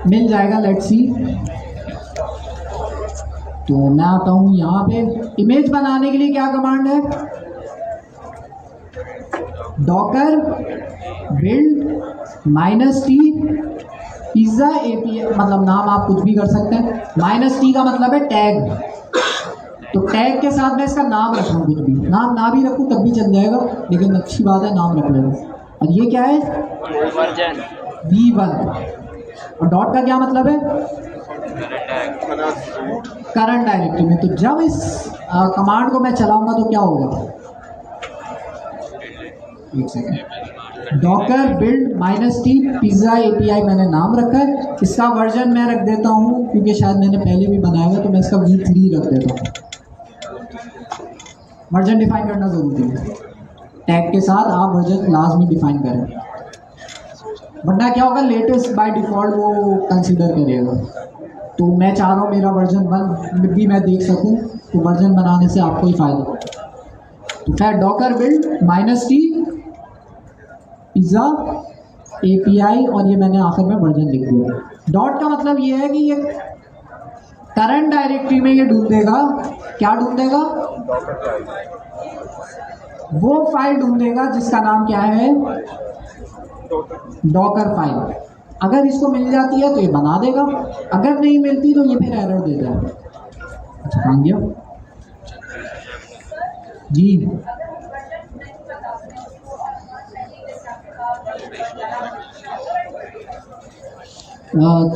S1: मिल जाएगा। Let's see. तो मैं आता हूँ यहाँ पे। इमेज बनाने के लिए क्या कमांड है, Docker build -t pizza API, मतलब नाम आप कुछ भी कर सकते हैं। -t का मतलब है टैग, तो टैग के साथ मैं इसका नाम रख रहा हूँ। कुछ भी नाम ना भी रखूँ तब भी चल जाएगा, लेकिन अच्छी बात है नाम रख लेगा। और ये क्या है,
S2: वर्जन
S1: v1। और डॉट का क्या मतलब है, करंट डायरेक्टरी में। तो जब इस कमांड को मैं चलाऊंगा तो क्या होगा, एक second. Docker build -t pizza API मैंने नाम रखा है। इसका वर्जन मैं रख देता हूँ, क्योंकि शायद मैंने पहले भी बनाया है, तो मैं इसका v3 रख देता हूँ। वर्जन डिफाइन करना जरूरी है, टैग के साथ आप वर्जन लाजमी डिफाइन करें, वरना क्या होगा, लेटेस्ट बाय डिफ़ॉल्ट वो कंसीडर करेगा। तो मैं चाह रहा हूँ मेरा वर्जन 1 भी मैं देख सकूँ, तो वर्जन बनाने से आपको ही फ़ायदा होगा। तो क्या, Docker build -t pizza API, और ये मैंने आखिर में वर्जन लिख दिया। डॉट का मतलब ये है कि ये करंट डायरेक्टरी में ये ढूंढेगा, क्या ढूंढेगा, वो फाइल ढूंढेगा जिसका नाम क्या है, डॉकर फाइल। अगर इसको मिल जाती है तो ये बना देगा, अगर नहीं मिलती तो ये फिर एरर देता है। अच्छा, कहाँ गया जी,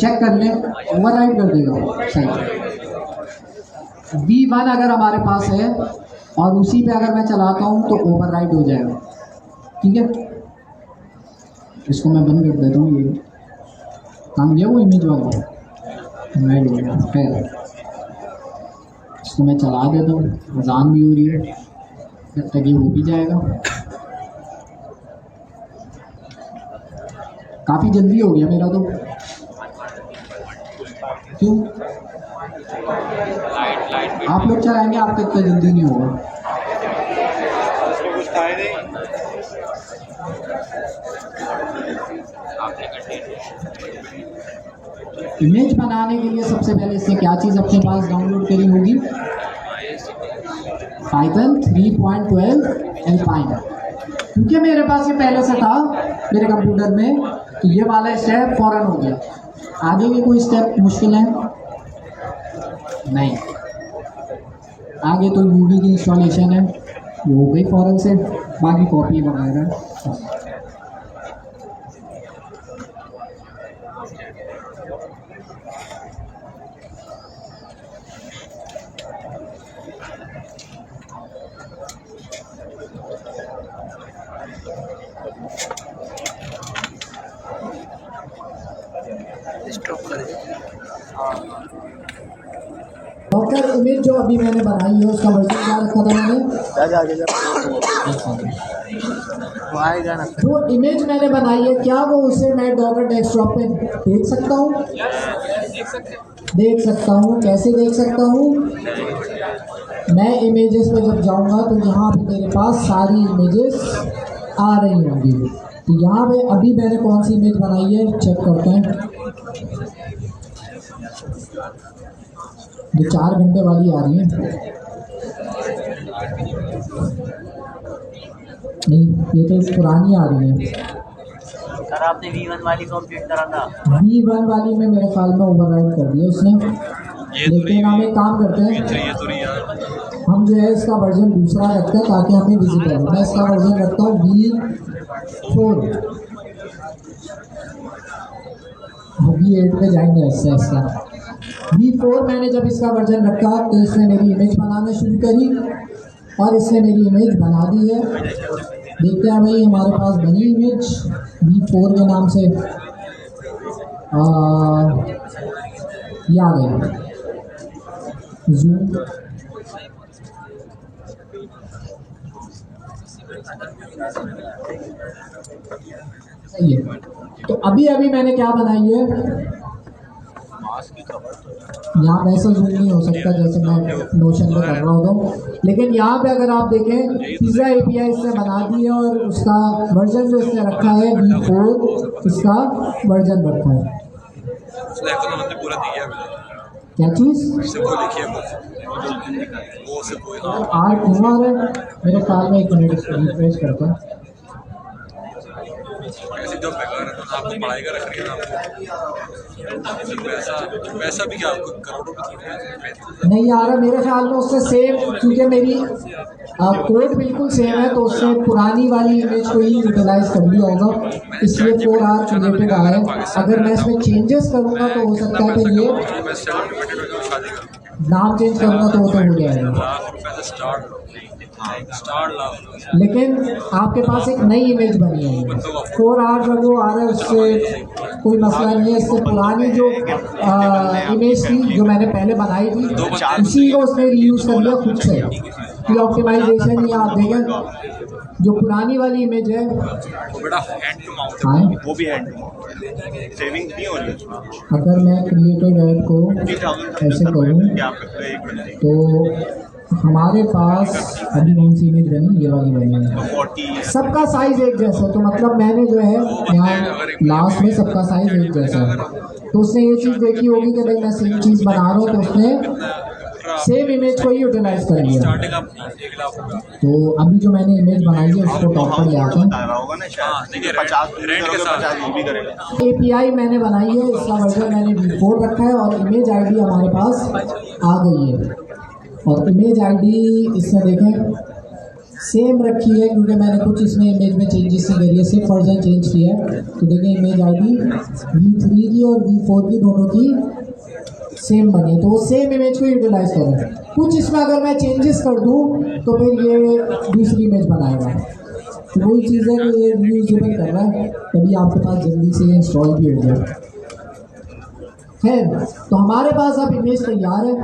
S1: चेक कर ले, ओवरराइड कर देगा। सही, v1 अगर हमारे पास है और उसी पे अगर मैं चलाता हूँ तो ओवरराइड हो जाएगा, ठीक है। इसको मैं बंद कर देता हूँ। ये काम गया वो इमेज वाला, राइड हो गया। खैर, इसको मैं चला देता हूँ, अजान भी हो रही है, जब तक ये हो भी जाएगा। काफ़ी जल्दी हो गया मेरा तो, क्यों आप लोग चलाएंगे, आपका इतना जल्दी नहीं होगा। इमेज बनाने के लिए सबसे पहले इससे क्या चीज़ अपने पास डाउनलोड करी होगी, पाइथन 3.12 एल्पाइन। क्योंकि मेरे पास ये पहले से था मेरे कंप्यूटर में, तो ये वाला स्टेप फौरन हो गया। आगे भी कोई स्टेप मुश्किल है नहीं, आगे तो यूवी की इंस्टॉलेशन है, वो हो गई फौरन से, बाकी कॉपी वगैरह। डॉकर इमेज जो अभी मैंने बनाई है उसका वर्जन क्या रखा था मैंने, जो इमेज मैंने बनाई है क्या वो उसे मैं डॉकर डेस्कटॉप पे देख सकता हूँ? देख सकता हूँ। कैसे देख सकता हूँ? मैं इमेजेस पे जब जाऊँगा तो यहाँ पे मेरे पास सारी इमेजेस आ रही होंगी। तो यहाँ पे अभी मैंने कौन सी इमेज बनाई है चेक करते हैं। जो 4 घंटे वाली आ रही है, नहीं, ये तो पुरानी आ रही है।
S2: सर आपने V1 वाली कंप्लीट करा था।
S1: V1 वाली में मेरे ख्याल में ओवरराइड कर दिया उसने। लेकिन हम एक काम करते हैं, हम जो है इसका वर्जन दूसरा रखते हैं ताकि हमें विजिबल हो। मैं इसका वर्जन रखता हूँ V4। V8 पे जाएंगे ऐसा इसका। V4 मैंने जब इसका वर्जन रखा तो इसने मेरी इमेज बनाना शुरू करी और इसने मेरी इमेज बना दी है। देखते हैं भाई, हमारे पास बनी इमेज V4 के नाम से। ये आ गया जूम। सही है। तो अभी मैंने क्या बनाई है, यहाँ वैसा जूम नहीं हो सकता जैसे मैं नोशन में कर रहा हूँ, लेकिन यहाँ पे अगर आप देखें पिज़्ज़ा API इसने बना दी है और उसका वर्जन जो इसने रखा है V4 इसका वर्जन रखा है। क्या चीज़ आर्ट हुआ है मेरे ख्याल में। एक मिनट इसको रिफ्रेश करता हूँ।
S4: पढ़ाई का रख रही है वैसा भी क्या आपको करोड़ों
S1: नहीं आ रहा मेरे ख्याल में उससे सेम, क्योंकि मेरी कोड बिल्कुल सेम है तो उससे पुरानी वाली इमेज को ही यूटिलाइज कर लिया होगा, इसलिए 4R क्रिएटेड आया है। अगर मैं इसमें चेंजेस करूँगा तो हो सकता है कि ये नाम चेंज करूँगा तो वो तो हो जाएगा। लेकिन आपके पास एक नई इमेज बनी है 4R का जो आ रहा है उससे कोई मसला नहीं है। इससे पुरानी जो इमेज थी जो मैंने पहले बनाई थी उसी को उसने रीयूज कर लिया खुद से। ये ऑप्टिमाइजेशन ही आप देखें, जो पुरानी वाली इमेज है
S3: वो भी हैंड सेविंग नहीं हो रही।
S1: अगर मैं क्रिएटिव ऐड को ऐसे करूँ तो हमारे पास अभी कौन सी इमेज बनी, ये वाली बनी है। सबका साइज एक जैसा, तो मतलब मैंने जो है यहाँ लास्ट में सबका साइज एक जैसा है, तो उसने ये चीज़ देखी होगी कि भाई मैं सेम चीज़ बना रहा हूँ, तो उसने सेम इमेज को ही यूटिलाइज कर लिया। तो अभी जो मैंने इमेज बनाई है उसको टॉप पर ले आते हैं। API मैंने बनाई है, इसका वर्जन मैंने V4 रखा है और इमेज ID हमारे पास आ गई है। और इमेज ID इसमें देखें सेम रखी है क्योंकि मैंने कुछ इसमें इमेज में चेंजेस नहीं करी है, सिर्फ वर्जन चेंज किया है। तो देखें इमेज ID V3 की और V4 की दोनों की सेम बनी है, तो वो सेम इमेज को यूटिलाइज करें। कुछ इसमें अगर मैं चेंजेस कर दूँ तो फिर ये दूसरी इमेज बनाएगा। तो वही चीज़ है कि ये रीयूजेबल कर रहा है, तभी आपके पास जल्दी से इंस्टॉल भी हो जाए। खैर, तो हमारे पास अब इमेज तैयार है।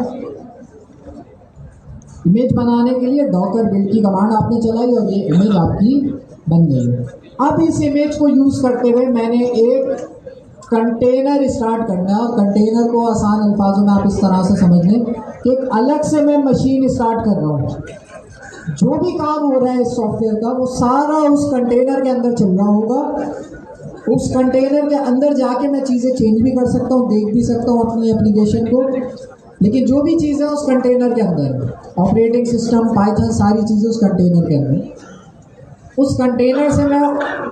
S1: इमेज बनाने के लिए डॉकर बिल्ड की कमांड आपने चलाई और ये इमेज आपकी बन गई। अब इस इमेज को यूज़ करते हुए मैंने एक कंटेनर स्टार्ट करना। कंटेनर को आसान अल्फाजों में आप इस तरह से समझ लें कि एक अलग से मैं मशीन स्टार्ट कर रहा हूँ। जो भी काम हो रहा है इस सॉफ्टवेयर का वो सारा उस कंटेनर के अंदर चल रहा होगा। उस कंटेनर के अंदर जाके मैं चीज़ें चेंज भी कर सकता हूँ, देख भी सकता हूँ अपनी एप्लीकेशन को। लेकिन जो भी चीज़ें उस कंटेनर के अंदर, ऑपरेटिंग सिस्टम, पाइथन, सारी चीज़ें उस कंटेनर के अंदर, उस कंटेनर से मैं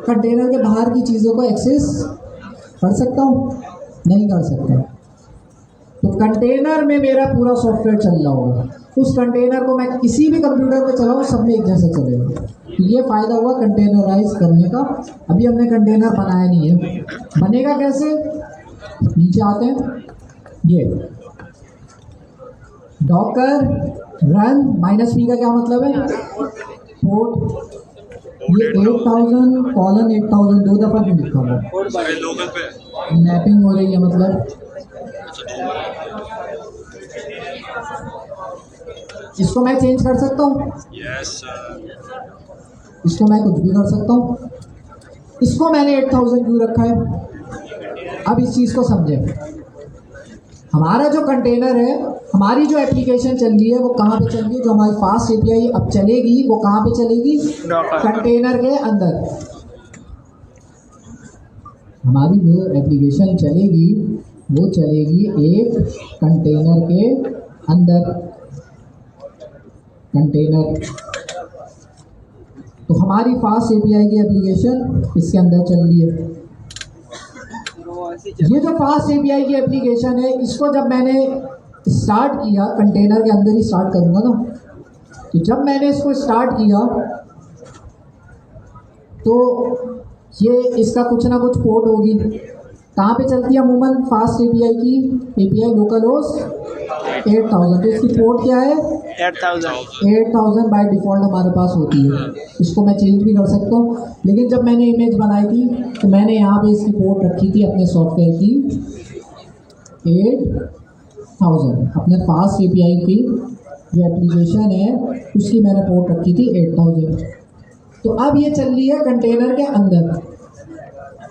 S1: कंटेनर के बाहर की चीज़ों को एक्सेस कर सकता हूँ? नहीं कर सकता। तो कंटेनर में मेरा पूरा सॉफ्टवेयर चल रहा होगा। उस कंटेनर को मैं किसी भी कंप्यूटर पे चलाऊँ सब में एक जैसे चलेगा। तो ये फ़ायदा हुआ कंटेनराइज करने का। अभी हमने कंटेनर बनाया नहीं है, बनेगा कैसे? नीचे आते हैं, ये डॉकर रन -v का क्या मतलब है? पोर्ट, ये 8000:8000 दो दफ़ा क्यों लिखा हुआ? मैपिंग हो रही है मतलब। इसको मैं चेंज कर सकता हूँ? इसको मैं कुछ भी कर सकता हूँ। इसको मैंने 8000 क्यों रखा है? अब इस चीज़ को समझें। हमारा जो कंटेनर है, हमारी जो एप्लीकेशन चल रही है वो कहाँ पे चल रही है? जो हमारी फास्ट API अब चलेगी वो कहाँ पे चलेगी? कंटेनर के अंदर। हमारी जो एप्लीकेशन चलेगी वो चलेगी एक कंटेनर के अंदर। कंटेनर, तो तो हमारी फास्ट एपीआई की एप्लीकेशन इसके अंदर चल रही है। ये जो फास्ट एपीआई की एप्लीकेशन है, इसको जब मैंने स्टार्ट किया, कंटेनर के अंदर ही स्टार्ट करूँगा ना, तो जब मैंने इसको स्टार्ट किया तो ये इसका कुछ ना कुछ पोर्ट होगी। कहाँ पे चलती है अमूमन फास्ट एपीआई की एपीआई? Local host 8000। तो इसकी पोर्ट क्या है? 8000 बाय डिफ़ॉल्ट हमारे पास होती है। इसको मैं चेंज भी कर सकता हूँ, लेकिन जब मैंने इमेज बनाई थी तो मैंने यहाँ पे इसकी पोर्ट रखी थी अपने सॉफ्टवेयर की 8000। अपने फास्ट एपीआई की जो एप्लीकेशन है उसकी मैंने पोर्ट रखी थी 8000। तो अब ये चल रही है कंटेनर के अंदर।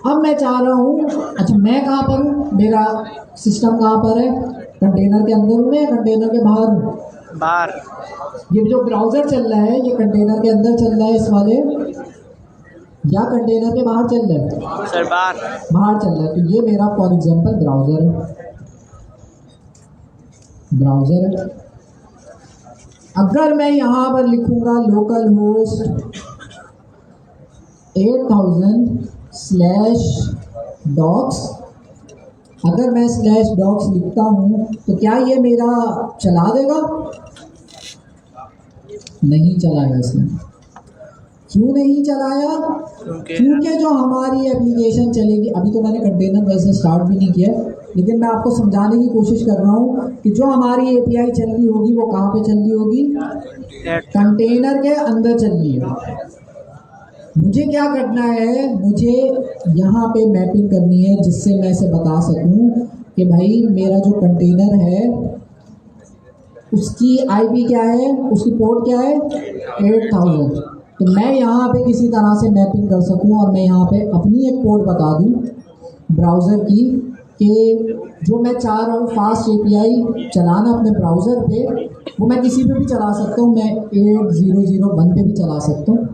S1: अब मैं चाह रहा हूँ, अच्छा मैं कहाँ पर हूँ, मेरा सिस्टम कहाँ पर है? कंटेनर के अंदर हूँ या कंटेनर के बाहर हूँ?
S2: बाहर।
S1: ये जो ब्राउज़र चल रहा है ये कंटेनर के अंदर चल रहा है इस वाले, या कंटेनर के बाहर चल रहा है?
S2: सर बाहर।
S1: बाहर चल रहा है। तो ये मेरा फॉर एग्जांपल ब्राउज़र है। अगर मैं यहाँ पर लिखूँगा लोकल होस्ट 8000/docs, अगर मैं /docs लिखता हूँ तो क्या ये मेरा चला देगा? नहीं चलाएगा इसने। क्यों नहीं चलाया? क्योंकि जो हमारी एप्लीकेशन चलेगी, अभी तो मैंने कंटेनर वैसे स्टार्ट भी नहीं किया, लेकिन मैं आपको समझाने की कोशिश कर रहा हूँ कि जो हमारी एपीआई चल रही होगी वो कहाँ पे चल रही होगी? कंटेनर के अंदर चल रही है। मुझे क्या करना है? मुझे यहाँ पे मैपिंग करनी है जिससे मैं इसे बता सकूँ कि भाई मेरा जो कंटेनर है उसकी आईपी क्या है, उसकी पोर्ट क्या है? 8000। तो मैं यहाँ पे किसी तरह से मैपिंग कर सकूँ और मैं यहाँ पे अपनी एक पोर्ट बता दूँ ब्राउज़र की कि जो मैं चाह रहा हूँ फास्ट एपीआई चलाना अपने ब्राउज़र पे, वो मैं किसी पे भी चला सकता हूँ। मैं 8001 पे भी चला सकता हूँ,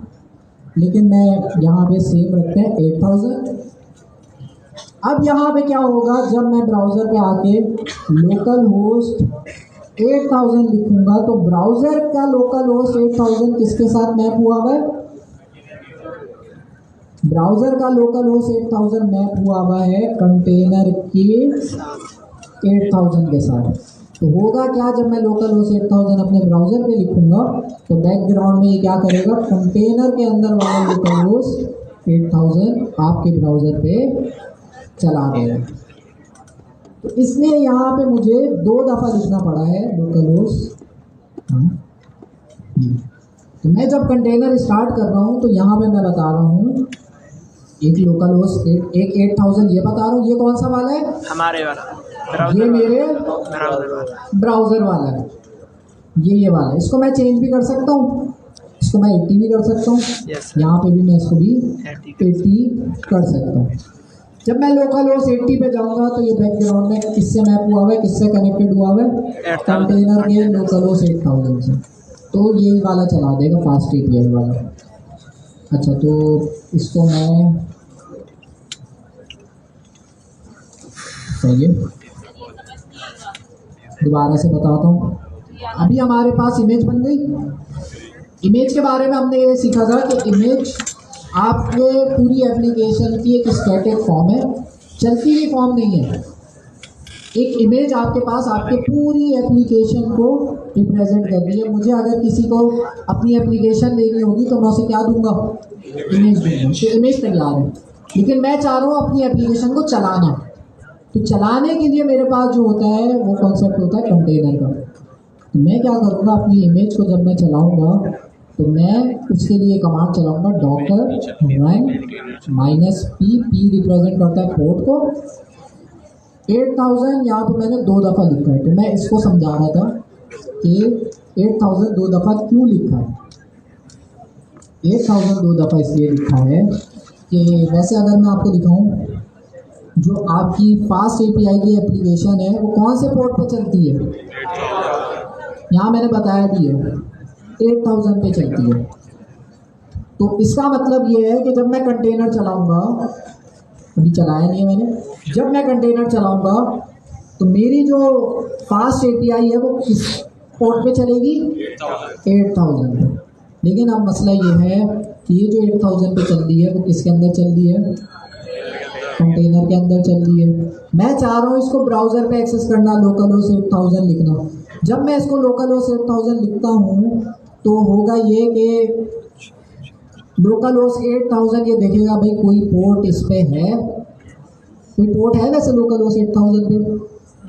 S1: लेकिन मैं यहाँ पे सेम रखते हैं 8000। अब यहाँ पे क्या होगा, जब मैं ब्राउज़र पे आके लोकल होस्ट 8000 लिखूँगा तो ब्राउज़र का लोकल होस्ट 8000 किसके साथ मैप हुआ है? ब्राउज़र का लोकल होस्ट 8000 मैप हुआ हुआ है कंटेनर के 8000 के साथ। तो होगा क्या, जब मैं लोकल होस्ट 8000 अपने ब्राउज़र पे लिखूँगा तो बैकग्राउंड में ये क्या करेगा? कंटेनर के अंदर वाला लोकल होस्ट 8000 आपके ब्राउज़र पे चला देगा। तो इसलिए यहाँ पे मुझे 2 दफ़ा लिखना पड़ा है लोकल होस्ट। तो मैं जब कंटेनर स्टार्ट कर रहा हूँ तो यहाँ पे मैं बता रहा हूँ एक लोकल होस्ट एक 8000 ये बता रहा हूँ। ये कौन सा वाला है?
S2: हमारे वाला,
S1: ये मेरे
S2: ब्राउज़र
S1: वाला है। ये वाला है। इसको मैं चेंज भी कर सकता हूँ, इसको मैं 80 भी कर सकता हूँ। यहाँ पे भी मैं इसको भी 80 कर सकता हूँ। जब मैं लोकल होस्ट 80 पे जाऊँगा तो ये बैकग्राउंड में किससे मैप हुआ है, किससे कनेक्टेड हुआ है? कंटेनर के लोकल होस्ट 8000 से। तो यही वाला चला देगा फास्ट एपीआई वाला। अच्छा, तो इसको मैं सही है दोबारा से बताता हूँ। अभी हमारे पास इमेज बन गई। इमेज के बारे में हमने ये सीखा था कि इमेज आपके पूरी एप्लीकेशन की एक स्टैटिक फॉर्म है, चलती हुई फॉर्म नहीं है। एक इमेज आपके पास आपके पूरी एप्लीकेशन को रिप्रेजेंट कर रही है। मुझे अगर किसी को अपनी एप्लीकेशन देनी होगी तो मैं उसे क्या दूंगा? इमेज दूंगा। तो इमेज तैयार है, लेकिन मैं चाह रहा हूँ अपनी एप्लीकेशन को चलाना। तो चलाने के लिए मेरे पास जो होता है वो कॉन्सेप्ट होता है कंटेनर का। तो मैं क्या करूँगा, अपनी इमेज को जब मैं चलाऊँगा तो मैं उसके लिए कमांड चलाऊँगा docker run -p रिप्रेजेंट करता है पोर्ट को 8000। यहाँ पे मैंने 2 दफ़ा लिखा है। तो मैं इसको समझा रहा था कि 8000 2 दफ़ा क्यों लिखा है। 8000 2 दफ़ा इसलिए लिखा है कि वैसे अगर मैं आपको दिखाऊँ, जो आपकी फास्ट एपीआई की एप्लीकेशन है वो कौन से पोर्ट पे चलती है? यहाँ मैंने बताया भी है 8000 पे चलती है। तो इसका मतलब ये है कि जब मैं कंटेनर चलाऊँगा, अभी चलाया नहीं है मैंने, जब मैं कंटेनर चलाऊँगा तो मेरी जो फास्ट एपीआई है वो किस पोर्ट पे चलेगी? 8000 पे। लेकिन अब मसला ये है ये जो 8000 पे चल रही है वो किसके अंदर चल रही है? कंटेनर के अंदर चल रही है। मैं चाह रहा हूँ इसको ब्राउज़र पे एक्सेस करना, लोकल होस्ट 8000 लिखना। जब मैं इसको लोकल होस्ट 8000 लिखता हूँ तो होगा ये कि लोकल होस्ट 8000 ये देखेगा भाई कोई पोर्ट इस पे है, कोई पोर्ट है वैसे लोकल होस्ट 8000 पे?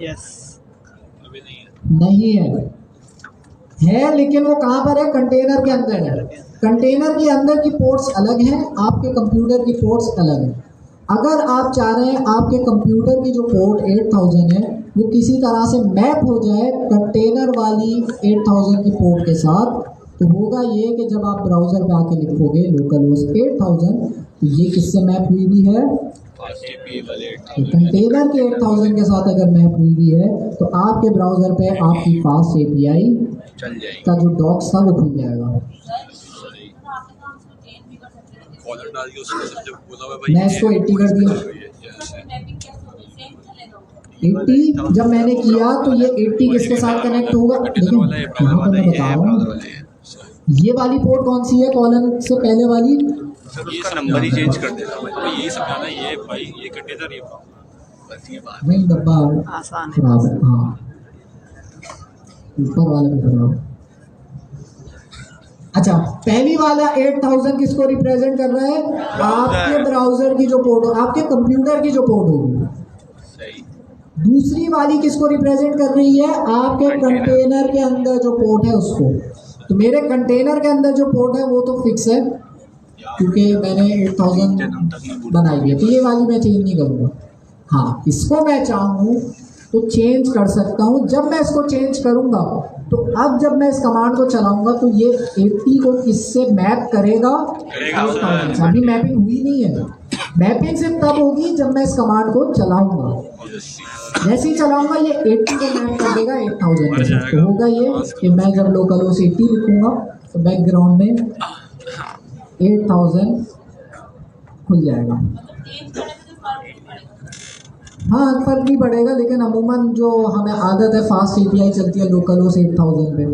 S2: यस।
S1: नहीं है लेकिन वो कहाँ पर है? कंटेनर के अंदर है। कंटेनर के अंदर की पोर्ट्स अलग हैं, आपके कंप्यूटर की पोर्ट्स अलग हैं। अगर आप चाह रहे हैं आपके कंप्यूटर की जो पोर्ट 8000 है वो किसी तरह से मैप हो जाए कंटेनर वाली 8000 की पोर्ट के साथ, तो होगा ये कि जब आप ब्राउज़र पे आके लिखोगे लोकल होस्ट 8000 तो ये किससे मैप हुई भी है? तो कंटेनर के 8000 के साथ अगर मैप हुई भी है तो आपके ब्राउज़र पे आपकी फास्ट एपीआई का जो डॉक्स था वो खुल जाएगा।
S4: कॉलर डाल के उसको सब जब बोला हुआ भाई
S1: मैं इसको 80 कर दिया। 80 जब मैंने किया तो ये 80 किसके साथ कनेक्ट होगा? लेकिन यहाँ पर मैं बता रहा हूँ ये वाली पोर्ट कौन सी है कॉलम से पहले वाली?
S3: उसका नंबर ही चेंज कर देना।
S4: भाई यही समझाना, ये भाई ये कंटेनर ये बस ये बात।
S1: नहीं डब्बा
S2: आसान है।
S1: खराब है। हाँ ऊपर वाला भी खराब है। अच्छा पहली वाला 8000 किसको रिप्रेजेंट कर रहा है? आपके ब्राउजर की जो पोर्ट हो, आपके कंप्यूटर की जो पोर्ट होगी। दूसरी वाली किसको रिप्रेजेंट कर रही है? आपके कंटेनर के अंदर जो पोर्ट है उसको। तो मेरे कंटेनर के अंदर जो पोर्ट है वो तो फिक्स है क्योंकि मैंने 8000 बनाई है, तो ये वाली मैं चेंज नहीं करूँगा। हाँ इसको मैं चाहूँ तो चेंज कर सकता हूँ। जब मैं इसको चेंज करूँगा तो अब जब मैं इस कमांड को चलाऊँगा तो ये 80 को किससे मैप करेगा? अभी मैपिंग हुई नहीं है। मैपिंग सिर्फ तब होगी जब मैं इस कमांड को चलाऊँगा। जैसे ही चलाऊँगा ये 80 को मैप कर देगा 8000 के साथ। तो होगा ये कि मैं जब लोकल होस्ट 80 लिखूँगा तो बैकग्राउंड में 8000 खुल जाएगा। हाँ फर्क नहीं पड़ेगा, लेकिन अमूमन जो हमें आदत है फास्ट एपीआई चलती है लोकल होस्ट 8000 पे,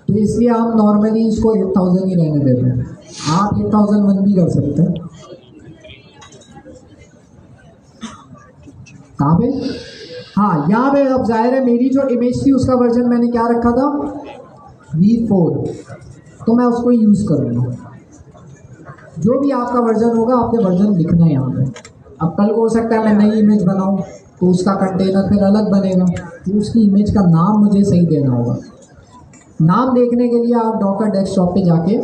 S1: तो इसलिए हम नॉर्मली इसको 8000 ही रहने देते हैं। आप 8001 भी कर सकते हैं। कहाँ पे? हाँ यहाँ पे अब जाहिर है मेरी जो इमेज थी उसका वर्जन मैंने क्या रखा था? V4, तो मैं उसको यूज़ करूँगा। जो भी आपका वर्जन होगा आपने वर्जन लिखना है यहाँ पे। अब कल को हो सकता है मैं नई इमेज बनाऊँ तो उसका कंटेनर फिर अलग बनेगा, तो उसकी इमेज का नाम मुझे सही देना होगा। नाम देखने के लिए आप डॉकर डेस्कटॉप पे जाके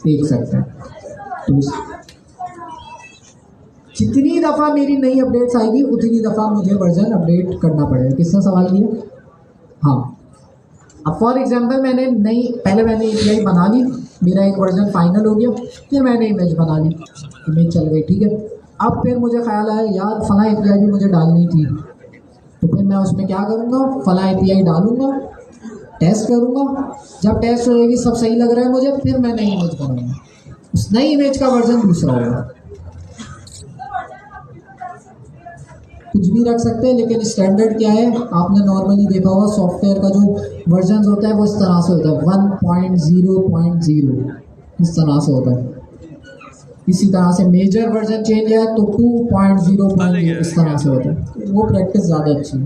S1: देख सकते हैं। तो जितनी दफ़ा मेरी नई अपडेट्स आएगी उतनी दफ़ा मुझे वर्जन अपडेट करना पड़ेगा। किसने सवाल किया? हाँ अब फॉर एग्जांपल पहले मैंने API बना ली, मेरा एक वर्जन फाइनल हो गया, फिर मैंने इमेज बना ली, इमेज चल गई, ठीक है। अब फिर मुझे ख्याल आया यार फला API भी मुझे डालनी थी, तो फिर मैं उसमें क्या करूँगा? फला API डालूँगा, टेस्ट करूँगा। जब टेस्ट होएगी सब सही लग रहा है मुझे, फिर मैं नई इमेज बनाऊँगा। उस नई इमेज का वर्जन दूसरा होगा। कुछ भी रख सकते हैं, लेकिन स्टैंडर्ड क्या है आपने नॉर्मली देखा होगा सॉफ्टवेयर का जो वर्जन होता है वो इस तरह से होता है 1.0.0 इस तरह से होता है। इसी तरह से मेजर वर्जन चेंज है तो 2.0.0 इस तरह से होता है। वो प्रैक्टिस ज़्यादा अच्छी है।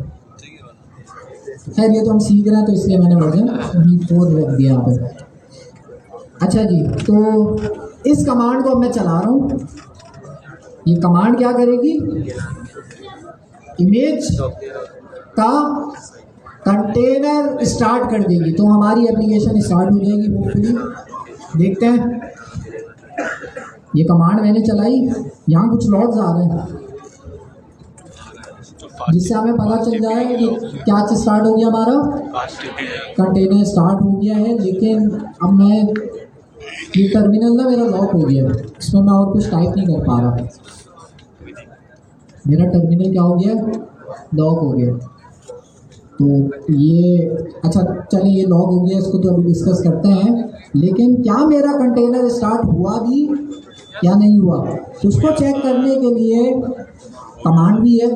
S1: खैर ये तो हम सीख रहे हैं तो इसलिए मैंने वर्जन V4 रख दिया यहाँ पे। अच्छा जी, तो इस कमांड को अब मैं चला रहा हूँ। ये कमांड क्या करेगी? इमेज का कंटेनर स्टार्ट कर देगी, तो हमारी एप्लीकेशन स्टार्ट हो जाएगी होपफुली। देखते हैं, ये कमांड मैंने चलाई, यहाँ कुछ लॉग्स आ रहे हैं जिससे हमें पता चल जाए कि क्या स्टार्ट हो गया, हमारा कंटेनर स्टार्ट हो गया है। लेकिन अब मैं ये टर्मिनल ना मेरा लॉक हो गया है, इसमें मैं और कुछ टाइप नहीं कर पा रहा। मेरा टर्मिनल क्या हो गया? लॉक हो गया। तो ये अच्छा चलिए ये लॉक हो गया, इसको तो अभी डिस्कस करते हैं। लेकिन क्या मेरा कंटेनर स्टार्ट हुआ भी या नहीं हुआ, तो उसको चेक करने के लिए कमांड भी है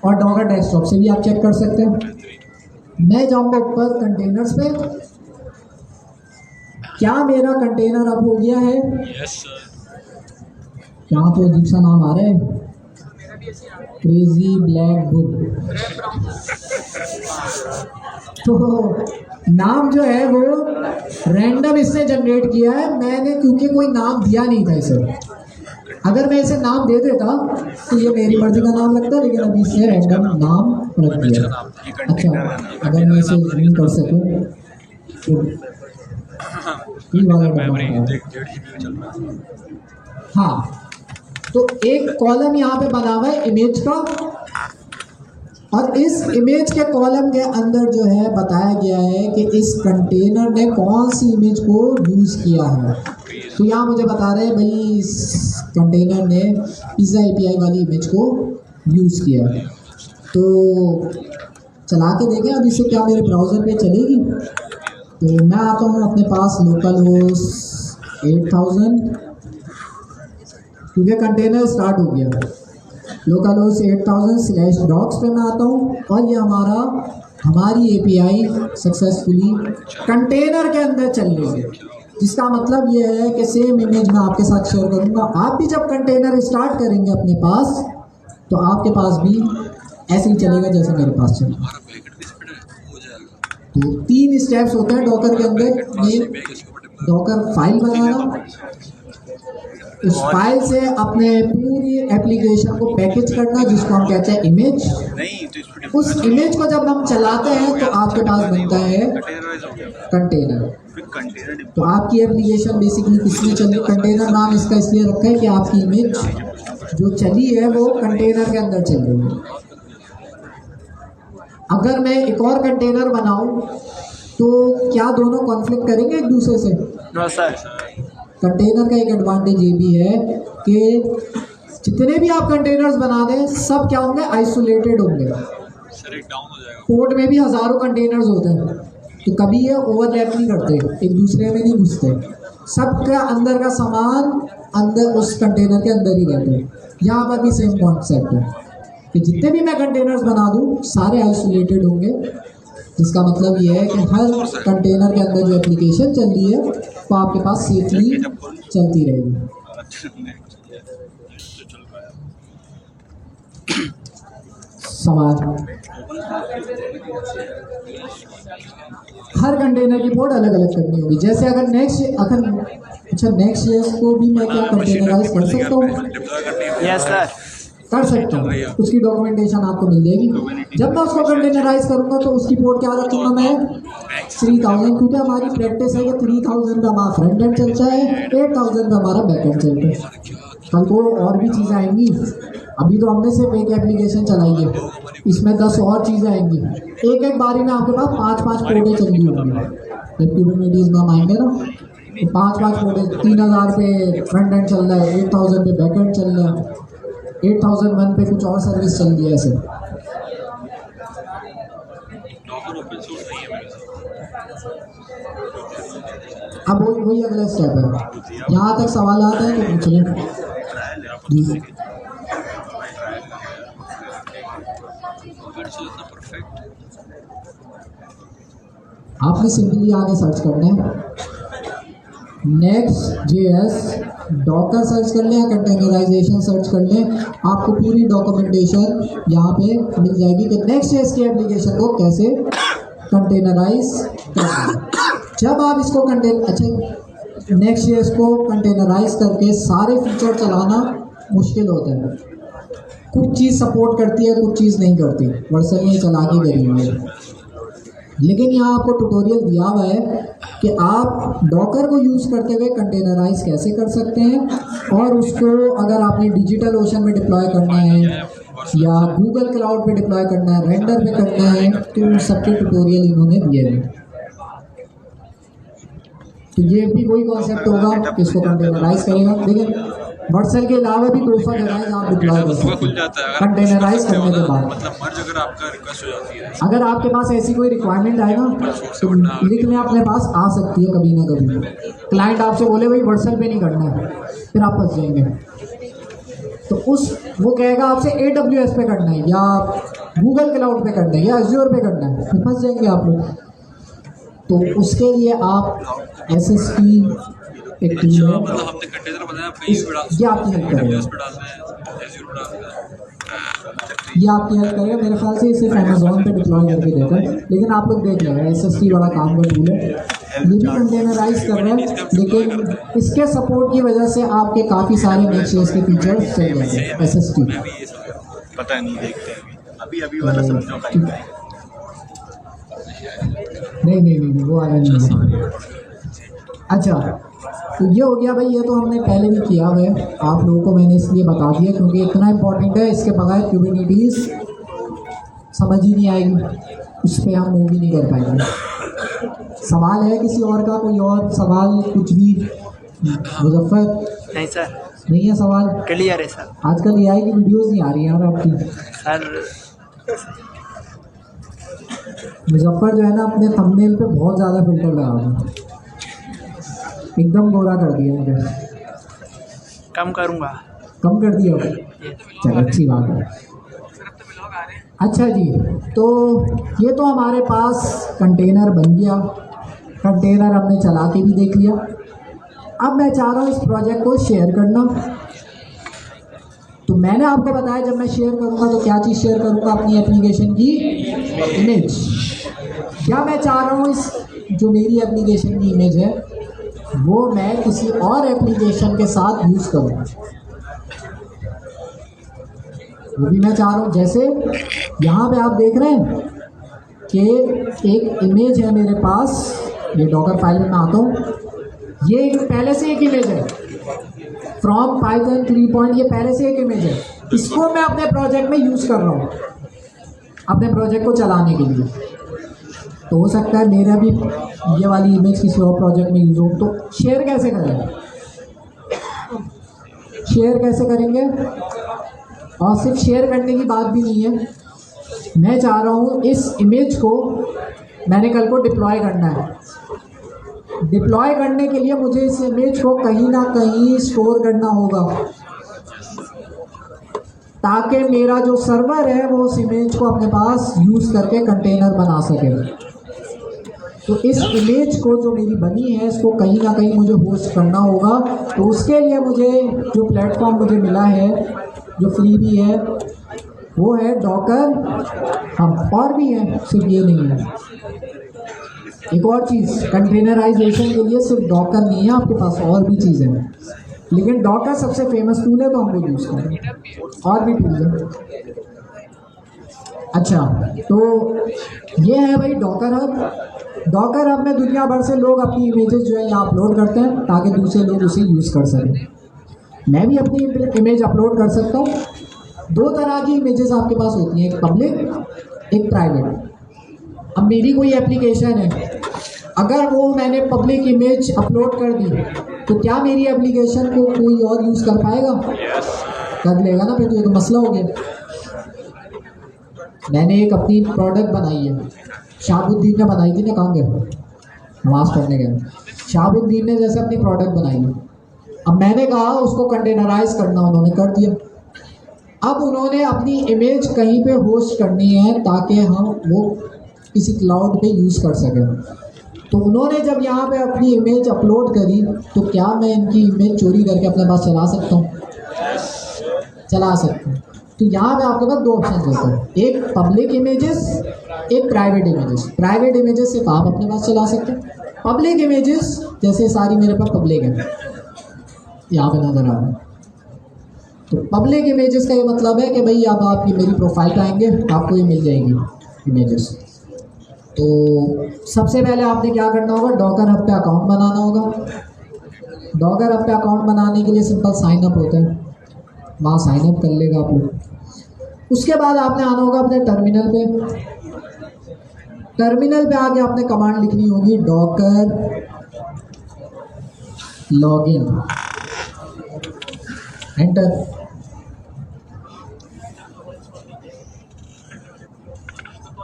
S1: और डॉकर डेस्कटॉप से भी आप चेक कर सकते हैं। मैं जाऊंगा ऊपर कंटेनर्स पे, क्या मेरा कंटेनर अब हो गया है?
S4: Yes sir.
S1: यहाँ तो अजीब सा नाम आ रहा है, क्रेजी ब्लैक बुल। तो नाम जो है वो रैंडम इसने जनरेट किया है, मैंने क्योंकि कोई नाम दिया नहीं था इसे। अगर मैं इसे नाम दे देता तो ये मेरी मर्जी का नाम लगता, लेकिन अभी इसने रैंडम नाम रख दिया। अच्छा, अगर मैं इसे जूम कर सकूं तो ये वाला
S4: मेमोरी
S1: डब्बा है।
S4: 1.5 GB में चल रहा है।
S1: हाँ, तो एक कॉलम यहाँ पे बना हुआ है इमेज का, और इस इमेज के कॉलम के अंदर जो है बताया गया है कि इस कंटेनर ने कौन सी इमेज को यूज़ किया है। तो यहाँ मुझे बता रहे हैं भाई इस कंटेनर ने पिज़्ज़ा API वाली इमेज को यूज़ किया है। तो चला के देखें अब इसे क्या मेरे ब्राउज़र पे चलेगी। तो मैं आता हूँ अपने पास लोकल होस्ट 8000, क्योंकि कंटेनर स्टार्ट हो गया। लोकल होस्ट 8000/docs पे मैं आता हूँ और ये हमारी API सक्सेसफुली कंटेनर के अंदर चल रही है, जिसका मतलब ये है कि सेम इमेज मैं आपके साथ शेयर करूँगा। आप भी जब कंटेनर स्टार्ट करेंगे अपने पास तो आपके पास भी ऐसे ही चलेगा जैसे मेरे पास चलेगा। तो 3 स्टेप्स होते हैं डॉकर के अंदर। ये डॉकर फाइल बनाना, उस फाइल से अपने पूरी एप्लीकेशन को पैकेज करना जिसको हम कहते हैं इमेज।
S3: नहीं तो इस पे
S1: उस इमेज को जब हम चलाते हैं तो आपके पास बनता है
S3: कंटेनराइज हो गया।
S1: कंटेनर।
S3: फिर कंटेनर
S1: तो आपकी एप्लीकेशन बेसिकली किसमें चली? कंटेनर नाम इसका इसलिए रखा है कि आपकी इमेज जो चली है वो कंटेनर के अंदर चल रही है। अगर मैं एक और कंटेनर बनाऊं तो क्या दोनों कॉन्फ्लिक्ट करेंगे एक दूसरे से?
S2: No sir.
S1: कंटेनर का एक एडवांटेज ये भी है कि जितने भी आप कंटेनर्स बना दें सब क्या होंगे? आइसोलेटेड होंगे।
S4: सर एक डाउन हो जाएगा।
S1: पोर्ट में भी हज़ारों कंटेनर्स होते हैं तो कभी ये ओवरलैप नहीं करते, एक दूसरे में नहीं घुसते। सबका अंदर का सामान अंदर उस कंटेनर के अंदर ही रहते हैं। यहाँ पर भी सेम कॉन्सेप्ट है कि जितने भी मैं कंटेनर्स बना दूँ सारे आइसोलेटेड होंगे, जिसका मतलब ये है कि हर कंटेनर के अंदर जो एप्लीकेशन चल रही है वो आपके पास सेफली चलती रहेगी। सवाल, हर कंटेनर की पोर्ट अलग अलग करनी होगी। जैसे अगर नेक्स्ट ईयर को भी मैं क्या कंटेनराइज कर सकता हूँ?
S2: Yes sir.
S1: कर सकता हूँ, उसकी डॉक्यूमेंटेशन आपको मिल जाएगी। जब मैं उसको कंटेनराइज करूँगा तो उसकी पोर्ट क्या रखूँगा मैं? 3000, क्योंकि हमारी प्रैक्टिस है कि 3000 का हमारा फ्रंट एंड चलता है, 8000 का हमारा बैक एंड चलता है। कल को और भी चीज़ें आएंगी। अभी तो हमने सिर्फ एक एप्लीकेशन चलाई है, इसमें 10 और चीज़ें आएंगी। एक बारी में आपके पास 5-5 पोर्टें चल रही होंगी। जब क्यूबरनेटीज में हम आएंगे ना तो 5-5 पोर्टें, 3000 पे फ्रंट एंड चल रहा है, 8000 पे बैक एंड चल रहा है, 8001 पे कुछ और सर्विस चल रही है। ऐसे अब वही अगला स्टेप है। यहाँ तक सवाल आता है तो पूछ लें जी। आपने सिंपली आगे सर्च करना है Next.js, डॉकर सर्च कर लें या कंटेनराइजेशन सर्च कर लें, आपको पूरी डॉक्यूमेंटेशन यहाँ पे मिल जाएगी कि Next.js की एप्लीकेशन को कैसे कंटेनराइज करना है। जब आप इसको Next.js को कंटेनराइज करके सारे फीचर चलाना मुश्किल होता है। कुछ चीज़ सपोर्ट करती है, कुछ चीज़ नहीं करती। वर्सन ये चला के करी हुई है, लेकिन यहाँ आपको ट्यूटोरियल दिया हुआ है कि आप डॉकर को यूज़ करते हुए कंटेनराइज कैसे कर सकते हैं, और उसको अगर आपने डिजिटल ओशन में डिप्लॉय करना है या गूगल क्लाउड पे डिप्लॉय करना है, रेंडर पे करना है, तो उन सबके ट्यूटोरियल इन्होंने दिए हैं। तो ये भी वही कॉन्सेप्ट होगा कि इसको कंटेनराइज करेगा। लेकिन वर्सल के अलावा भी 200 जगह है जहाँ डिप्लॉय कर सकते हैं कंटेनराइज करने के बाद।
S4: मतलब मर्ज अगर आपका रिक्वेस्ट हो जाती है,
S1: अगर आपके पास ऐसी कोई रिक्वायरमेंट आए ना तो लिखने अपने पास आ सकती है कभी ना कभी। क्लाइंट आपसे बोले भाई वर्सल पे नहीं करना है, फिर आप फंस जाएंगे। तो वो कहेगा आपसे AWS पे करना है या गूगल क्लाउड पे करना है या एज्योर पे करना है, फिर फंस जाएंगे आप लोग। तो उसके लिए आप SST एक टूल
S4: अच्छा
S1: है,
S4: मतलब हमने कंटेनर बनाया कहीं भी डाल
S1: ये आपकी हेल्प करेगा,
S4: पे डालना है एज़्योर पे डालना है।
S1: ये आपकी हेल्प करेगा। मेरे ख्याल से सिर्फ अमेजोन पे डिप्लॉय करके देता है, लेकिन आप लोग देख लेंगे SST बड़ा काम का टूल है, ये भी कंटेनराइज कर रहा है, लेकिन इसके सपोर्ट की वजह से आपके काफ़ी सारे नेक्स्ट के फीचर्स चल जाते हैं SST।
S3: पता नहीं, देखते हैं अभी अभी वाला समझो का
S1: नहीं वो वाला नहीं है। अच्छा, तो ये हो गया भाई, ये तो हमने पहले भी किया हुआ है, आप लोगों को मैंने इसलिए बता दिया क्योंकि इतना इम्पोर्टेंट है, इसके बगैर क्यूबरनेटिस समझ ही नहीं आएगी, उस पर हम मूव ही नहीं कर पाएंगे। सवाल है किसी और का, कोई और सवाल कुछ भी? मुजफ्फर
S2: नहीं सर,
S1: नहीं है सवाल?
S2: क्लियर है सर।
S1: आजकल AI की वीडियोस नहीं आ रही यार आपकी।
S2: सर
S1: मुजफ्फर जो है ना अपने थंबनेल पे बहुत ज़्यादा फिल्टर लगा हुआ, एकदम गोरा कर दिया मुझे।
S2: कम करूँगा।
S1: कम कर दिया? चलो अच्छी बात है। अच्छा जी, तो ये तो हमारे पास कंटेनर बन गया, कंटेनर हमने चला के भी देख लिया। अब मैं चाह रहा हूँ इस प्रोजेक्ट को शेयर करना। तो मैंने आपको बताया जब मैं शेयर करूँगा तो क्या चीज़ शेयर करूँगा, अपनी एप्लीकेशन की इमेज। क्या मैं चाह रहा हूँ इस जो मेरी एप्लीकेशन की इमेज है वो मैं किसी और एप्लीकेशन के साथ यूज़ करूँ, वो भी मैं चाह रहा हूँ। जैसे यहाँ पे आप देख रहे हैं कि एक इमेज है मेरे पास, ये डॉकर फाइल में मैं आता हूँ, ये पहले से एक इमेज है फ्रॉम पाइथन 3 पॉइंट, ये पहले से एक इमेज है, इसको मैं अपने प्रोजेक्ट में यूज़ कर रहा हूँ अपने प्रोजेक्ट को चलाने के लिए। तो हो सकता है मेरा भी ये वाली इमेज किसी और प्रोजेक्ट में यूज़ हो। तो शेयर कैसे करेंगे, शेयर कैसे करेंगे? और सिर्फ शेयर करने की बात भी नहीं है, मैं चाह रहा हूँ इस इमेज को मैंने कल को डिप्लॉय करना है। डिप्लॉय करने के लिए मुझे इस इमेज को कहीं ना कहीं स्टोर करना होगा ताकि मेरा जो सर्वर है वो उस इमेज को अपने पास यूज़ करके कंटेनर बना सके। तो इस इमेज को जो मेरी बनी है इसको कहीं ना कहीं मुझे होस्ट करना होगा। तो उसके लिए मुझे जो प्लेटफॉर्म मुझे मिला है जो फ्री भी है वो है डॉकर। हम और भी है, सिर्फ ये नहीं है। एक और चीज़, कंटेनराइजेशन के लिए सिर्फ डॉकर नहीं है, आपके पास और भी चीज़ें हैं, लेकिन डॉकर सबसे फेमस टूल है तो हम वो यूज़ करें। और भी टूल है। अच्छा, तो ये है भाई डॉकर हब। डॉकर हब में दुनिया भर से लोग अपनी इमेजेस जो है यहाँ अपलोड करते हैं ताकि दूसरे लोग उसे यूज़ कर सकें। मैं भी अपनी इमेज अपलोड कर सकता हूँ। 2 तरह की इमेजेस आपके पास होती हैं, एक पब्लिक एक प्राइवेट। अब मेरी कोई एप्लीकेशन है, अगर वो मैंने पब्लिक इमेज अपलोड कर दी तो क्या मेरी एप्लीकेशन को कोई और यूज़ कर पाएगा? कर लेगा ना, फिर तो ये तो मसला हो गया। मैंने एक अपनी प्रोडक्ट बनाई है, शाहबुद्दीन ने बनाई थी ना, काम गए नमाज पढ़ने गए, शाहबुद्दीन ने जैसे अपनी प्रोडक्ट बनाई है। अब मैंने कहा उसको कंटेनराइज करना, उन्होंने कर दिया। अब उन्होंने अपनी इमेज कहीं पे होस्ट करनी है ताकि हम वो किसी क्लाउड पे यूज़ कर सकें। तो उन्होंने जब यहाँ पे अपनी इमेज अपलोड करी तो क्या मैं इनकी इमेज चोरी करके अपने पास चला सकता हूँ? चला सकता हूँ। तो यहाँ पे आपके पास 2 ऑप्शन होते हैं, एक पब्लिक इमेजेस, एक प्राइवेट इमेजेस। प्राइवेट इमेजेस सिर्फ आप अपने पास चला सकते हैं। पब्लिक इमेजेस जैसे सारी मेरे पास पब्लिक है, यहाँ पे नजर आ रहा है। तो पब्लिक इमेजेस का ये मतलब है कि भाई अब आप ये मेरी प्रोफाइल पे आएंगे आपको ये मिल जाएगी इमेजेस। तो सबसे पहले आपने क्या करना होगा, डॉकर हब पे अकाउंट बनाना होगा। डॉकर हब पे अकाउंट बनाने के लिए सिंपल साइन अप होता है, वहाँ साइन अप कर लेगा आप लोग। उसके बाद आपने आना होगा अपने टर्मिनल पे। टर्मिनल पे आके आपने कमांड लिखनी होगी डॉकर लॉगिन, एंटर।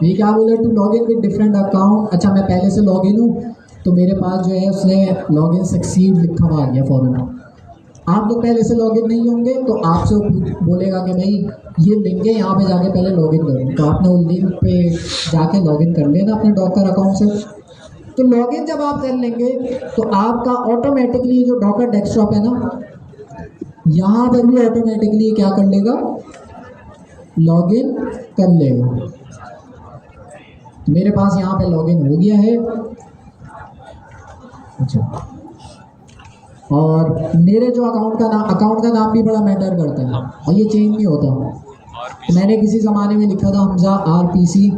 S1: ये क्या बोले, to log in with different account. अच्छा, मैं पहले से लॉग इन हूँ तो मेरे पास जो है उसने लॉग इन सक्सीड लिखा हुआ आ गया फ़ौरन। आप लोग पहले से लॉग इन नहीं होंगे तो आपसे बोलेगा कि भाई ये लिंक है, यहाँ पे जाके पहले लॉग इन करो। तो आपने उस लिंक पे जाके लॉग इन कर लेना अपने डॉकर अकाउंट से। तो लॉगिन जब आप कर लेंगे तो आपका ऑटोमेटिकली जो डॉकर डेस्कटॉप है ना, यहाँ पर भी ऑटोमेटिकली क्या कर लेगा, लॉगिन कर लेगा। तो मेरे पास यहाँ पे लॉगिन हो गया है। अच्छा, और मेरे जो अकाउंट का नाम भी बड़ा मैटर करता है और ये चेंज नहीं होता। मैंने किसी ज़माने में लिखा था हमजा RPC,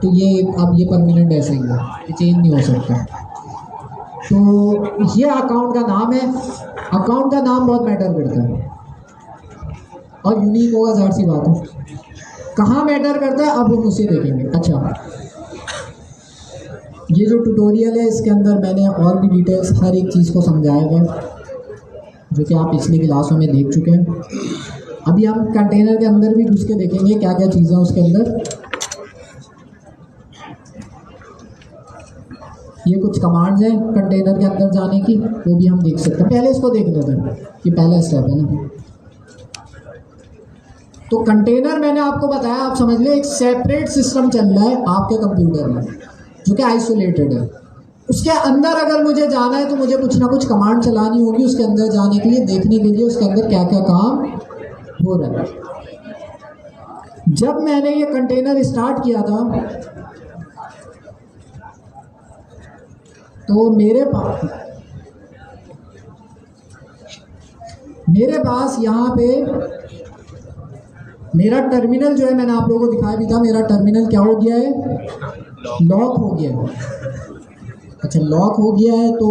S1: तो ये अब ये परमानेंट ऐसे ही है, ये चेंज नहीं हो सकता। तो ये अकाउंट का नाम है, अकाउंट का नाम बहुत मैटर करता है और यूनिक होगा, ज़ाहिर सी बात है। कहाँ मैटर करता है अब हम उसे देखेंगे। अच्छा, ये जो ट्यूटोरियल है इसके अंदर मैंने और भी डिटेल्स हर एक चीज़ को समझाया गया, जो कि आप पिछली क्लासों में देख चुके हैं। अभी हम कंटेनर के अंदर भी घुस के देखेंगे क्या क्या चीज़ें उसके अंदर। ये कुछ कमांड्स हैं कंटेनर के अंदर जाने की, वो भी हम देख सकते हैं। पहले इसको देख लेते हैं, ये पहला स्टेप है ना। तो कंटेनर मैंने आपको बताया, आप समझ लें एक सेपरेट सिस्टम चल रहा है आपके कंप्यूटर में जो कि आइसोलेटेड है। उसके अंदर अगर मुझे जाना है तो मुझे कुछ ना कुछ कमांड चलानी होगी उसके अंदर जाने के लिए, देखने के लिए उसके अंदर क्या क्या काम हो रहा है। जब मैंने ये कंटेनर स्टार्ट किया था तो मेरे पास यहाँ पे मेरा टर्मिनल जो है, मैंने आप लोगों को दिखाया भी था, मेरा टर्मिनल क्या हो गया है, लॉक हो गया है। अच्छा, लॉक हो गया है तो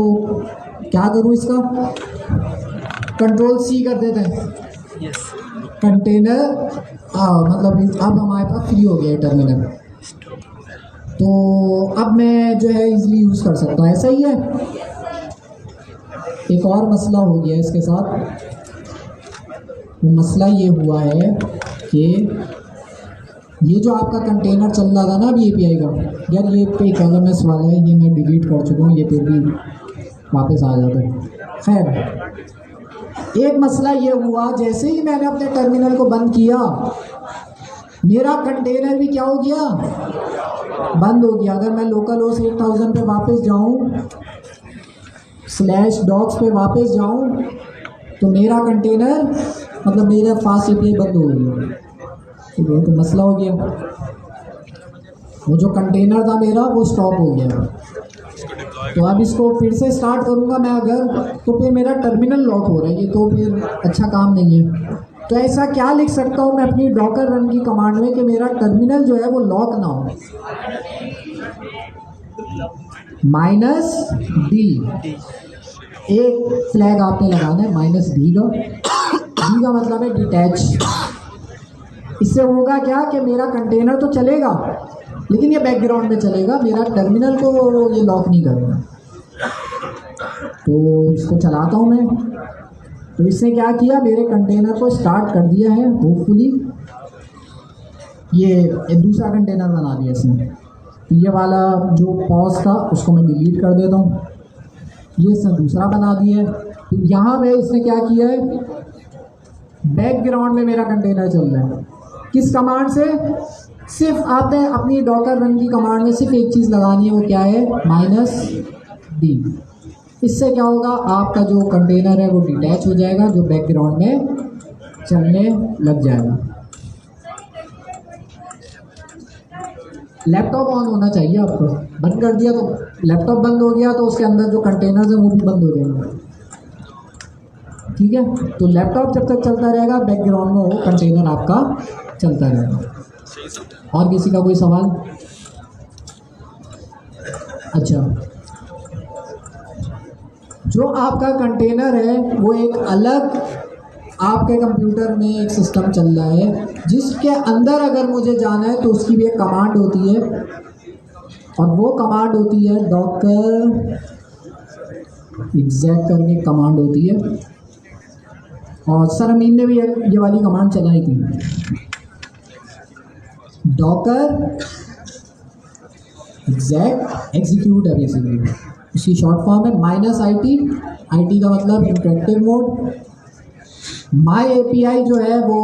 S1: क्या करूँ इसका, Ctrl+C कर देते हैं। कंटेनर मतलब अब हमारे पास फ्री हो गया है टर्मिनल, तो अब मैं जो है इजीली यूज़ कर सकता हूँ। ऐसा ही है। एक और मसला हो गया इसके साथ, मसला ये हुआ है कि ये जो आपका कंटेनर चल रहा था ना अभी API का, यार ये पे LMS वाला है, ये मैं डिलीट कर चुका हूँ, ये फिर भी वापस आ जाता है। खैर, एक मसला ये हुआ, जैसे ही मैंने अपने टर्मिनल को बंद किया मेरा कंटेनर भी क्या हो गया, बंद हो गया। अगर मैं लोकल होस्ट 8000 पे वापस जाऊँ, /docs पे वापस जाऊँ, तो मेरा कंटेनर मतलब मेरा फास्ट API बंद हो गई। ठीक है, तो मसला हो गया, वो जो कंटेनर था मेरा वो स्टॉप हो गया। तो अब इसको फिर से स्टार्ट करूँगा मैं अगर, तो फिर मेरा टर्मिनल लॉक हो रहा है, ये तो फिर अच्छा काम नहीं है। तो ऐसा क्या लिख सकता हूँ मैं अपनी डॉकर रन की कमांड में कि मेरा टर्मिनल जो है वो लॉक ना हो, -d। एक फ्लैग आपने लगाना है -d का, d का मतलब है डिटैच। इससे होगा क्या कि मेरा कंटेनर तो चलेगा लेकिन ये बैकग्राउंड में चलेगा, मेरा टर्मिनल को ये लॉक नहीं करेगा। तो इसको चलाता हूँ मैं, तो इसने क्या किया, मेरे कंटेनर को स्टार्ट कर दिया है। होपफुली ये दूसरा कंटेनर बना दिया इसने। तो ये वाला जो पॉज था उसको मैं डिलीट कर देता हूँ, ये इसने दूसरा बना दिया है। तो यहाँ पे इसने क्या किया है, बैकग्राउंड में मेरा कंटेनर चल रहा है। किस कमांड से, सिर्फ आपने अपनी डॉकर रन की कमांड में सिर्फ एक चीज़ लगानी है, वो क्या है, -d। इससे क्या होगा, आपका जो कंटेनर है वो डिटैच हो जाएगा, जो बैकग्राउंड में चलने लग जाएगा। लैपटॉप ऑन होना चाहिए आपको, बंद कर दिया तो लैपटॉप बंद हो गया तो उसके अंदर जो कंटेनर्स हैं वो भी बंद हो जाएंगे। ठीक है, तो लैपटॉप जब तक चलता रहेगा बैकग्राउंड में वो कंटेनर आपका चलता रहेगा। और किसी का कोई सवाल? अच्छा, जो आपका कंटेनर है वो एक अलग आपके कंप्यूटर में एक सिस्टम चल रहा है, जिसके अंदर अगर मुझे जाना है तो उसकी भी एक कमांड होती है, और वो कमांड होती है docker exec करके कमांड होती है। और सर अमीन ने भी ये वाली कमांड चलाई थी, docker exec एग्जीक्यूट है बेसिकली, इसकी शॉर्ट फॉर्म है -IT का मतलब इंटरेक्टिव मोड। माई API जो है वो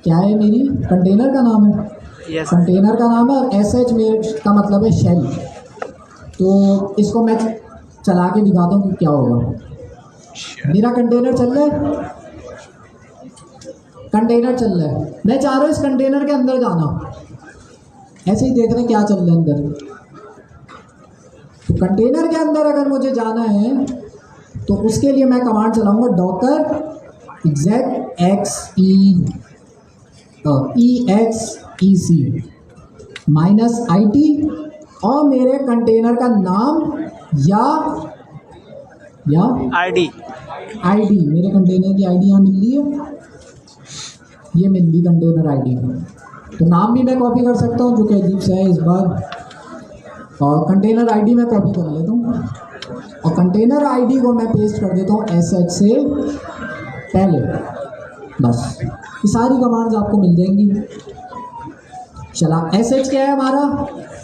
S1: क्या है, मेरी कंटेनर का नाम है। कंटेनर का नाम है, और SH का मतलब है शेल। तो इसको मैं चला के दिखाता हूँ कि क्या होगा। मेरा कंटेनर चल रहा है, कंटेनर चल रहा है, मैं चाह रहा हूँ इस कंटेनर के अंदर जाना। ऐसे ही देख रहे हैं क्या चल रहा है अंदर। तो कंटेनर के अंदर अगर मुझे जाना है तो उसके लिए मैं कमांड चलाऊंगा docker exec -it और मेरे कंटेनर का नाम या
S2: आईडी
S1: मेरे कंटेनर की आईडी यहाँ मिल रही है, ये मिल रही कंटेनर आईडी। तो नाम भी मैं कॉपी कर सकता हूँ जो कि अजीब सा है इस बार, और कंटेनर आईडी मैं कॉपी कर लेता हूँ और कंटेनर आईडी को मैं पेस्ट कर देता हूँ sh से पहले। बस ये सारी कमांड्स आपको मिल जाएंगी। चला sh क्या है हमारा?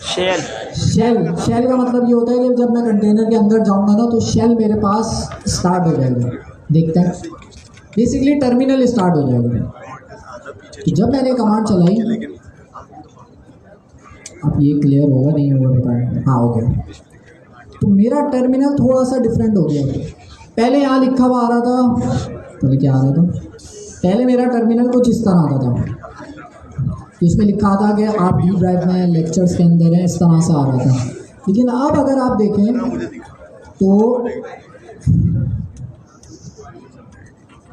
S1: शेल का मतलब ये होता है कि जब मैं कंटेनर के अंदर जाऊंगा ना तो शेल मेरे पास स्टार्ट हो जाएगा। देखते हैं, बेसिकली टर्मिनल स्टार्ट हो जाएगा। तो जब मैंने कमांड चलाई, अब ये क्लियर होगा नहीं होगा बताएं? हाँ हो गया। तो मेरा टर्मिनल थोड़ा सा डिफरेंट हो गया। पहले यहाँ लिखा हुआ आ रहा था, पहले क्या आ रहा था? पहले मेरा टर्मिनल कुछ इस तरह आता था, इसमें लिखा था कि आप डी ड्राइव में लेक्चर्स के अंदर हैं, इस तरह से आ रहा था। लेकिन अब अगर आप देखें तो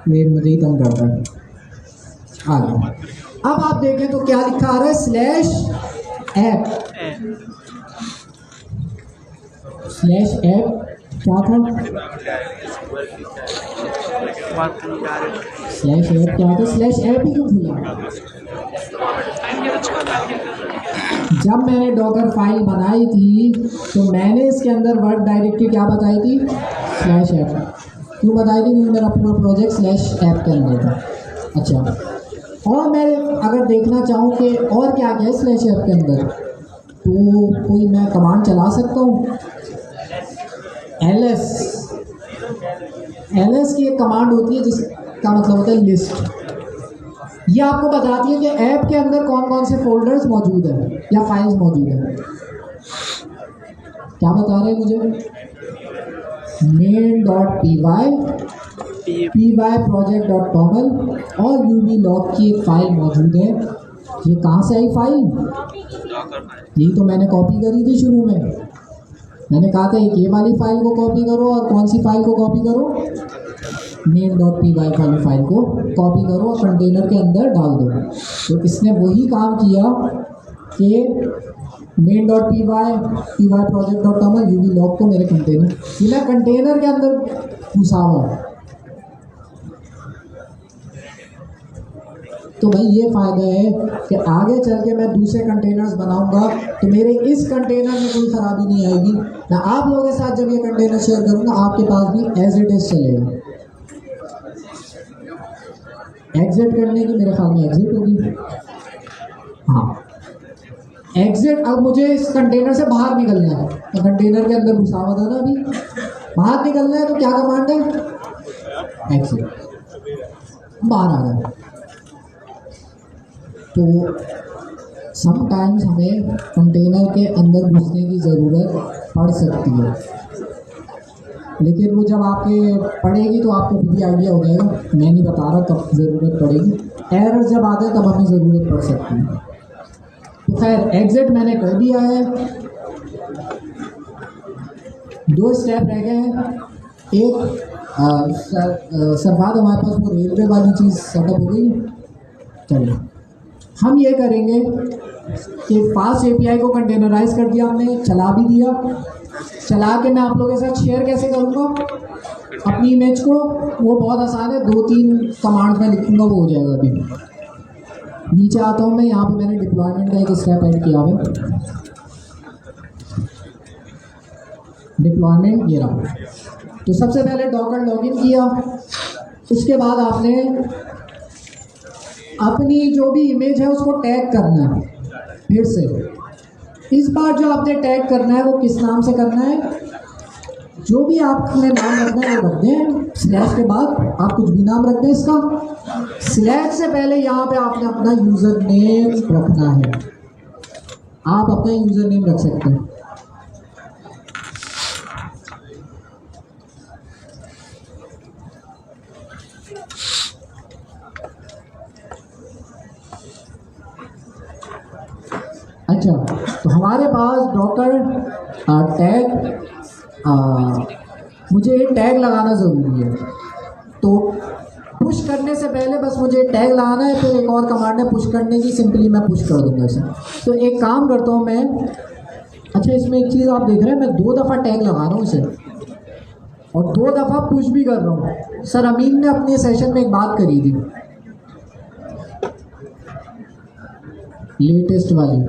S1: ये मुझे ही कम करता है आगे। अब आप देखें तो क्या लिखा आ रहा है? /app क्या था? /app क्या था? /app ही क्यों खुला? जब मैंने डॉकर फाइल बनाई थी तो मैंने इसके अंदर वर्क डायरेक्टरी क्या बताई थी? /app। क्यों बताई थी? क्योंकि मेरा पूरा प्रोजेक्ट /app के अंदर था। अच्छा, और मैं अगर देखना चाहूँ कि और क्या क्या है /app के अंदर, तो कोई मैं कमांड चला सकता हूँ। ls की एक कमांड होती है जिसका मतलब होता है लिस्ट। ये आपको बताती है कि ऐप के अंदर कौन कौन से फोल्डर्स मौजूद हैं या फाइल्स मौजूद हैं। क्या बता रहे हैं मुझे? main.py project.toml और ublog की एक फाइल मौजूद है। ये कहाँ से आई फाइल? यही तो मैंने कॉपी करी थी शुरू में। मैंने कहा था एक ये वाली फाइल को कॉपी करो और कौन सी फाइल को कॉपी करो? main.py वाली फाइल को कॉपी करो और कंटेनर के अंदर डाल दो। तो इसने वही काम किया कि main.py project.toml ublog को मेरे कंटेनर के अंदर घुसा हुआ। तो भाई ये फ़ायदा है कि आगे चल के मैं दूसरे कंटेनर्स बनाऊंगा तो मेरे इस कंटेनर में कोई ख़राबी नहीं आएगी ना। आप लोगों के साथ जब ये कंटेनर शेयर करूंगा आपके पास भी एज इट इज़ चलेगा। एग्जिट करने की मेरे ख्याल में एग्जिट होगी। हाँ एग्जिट। अब मुझे इस कंटेनर से बाहर निकलना है, तो कंटेनर के अंदर घुसा हुआ था ना, अभी बाहर निकलना है तो क्या कमांड है? एग्जिट। बाहर आ गया। तो समटाइम्स हमें कंटेनर के अंदर घुसने की ज़रूरत पड़ सकती है, लेकिन वो जब आपके पड़ेगी तो आपको भी आइडिया हो जाएगा। मैं नहीं बता रहा कब ज़रूरत पड़ेगी। एरर जब आते हैं तब हमें ज़रूरत पड़ सकती है। तो खैर एग्जिट मैंने कर दिया है। 2 स्टेप रह गए हैं। एक सरफाद हमारे पास वो रेलवे वाली चीज़ सेटअप हो गई। चलिए हम ये करेंगे कि फास्ट एपीआई को कंटेनराइज कर दिया हमने, चला भी दिया। चला के मैं आप लोगों के साथ शेयर कैसे करूँगा अपनी इमेज को, वो बहुत आसान है। 2-3 कमांड में लिखूँगा, वो हो जाएगा। अभी नीचे आता हूँ मैं, यहाँ पे मैंने डिप्लॉयमेंट का एक स्टेप ऐड किया हुआ। डिप्लॉयमेंट ये रहा। तो सबसे पहले डॉकर लॉगिन किया, उसके बाद आपने अपनी जो भी इमेज है उसको टैग करना है। फिर से इस बार जो आपने टैग करना है वो किस नाम से करना है? जो भी आपने नाम रखना है वो रख दें। स्लैश के बाद आप कुछ भी नाम रख दें इसका। स्लैश से पहले यहाँ पे आपने अपना यूज़र नेम रखना है। आप अपना यूज़र नेम रख सकते हैं। अच्छा, तो हमारे पास डॉकर टैग, मुझे एक टैग लगाना ज़रूरी है। तो पुश करने से पहले बस मुझे टैग लगाना है, फिर एक और कमांड है पुश करने की, सिंपली मैं पुश कर दूंगा इसे। तो एक काम करता हूँ मैं, अच्छा इसमें एक चीज़ आप देख रहे हैं, मैं 2 दफ़ा टैग लगा रहा हूँ इसे और 2 दफ़ा पुश भी कर रहा हूँ। सर अमीन ने अपने सेशन में एक बात करी थी लेटेस्ट वाली,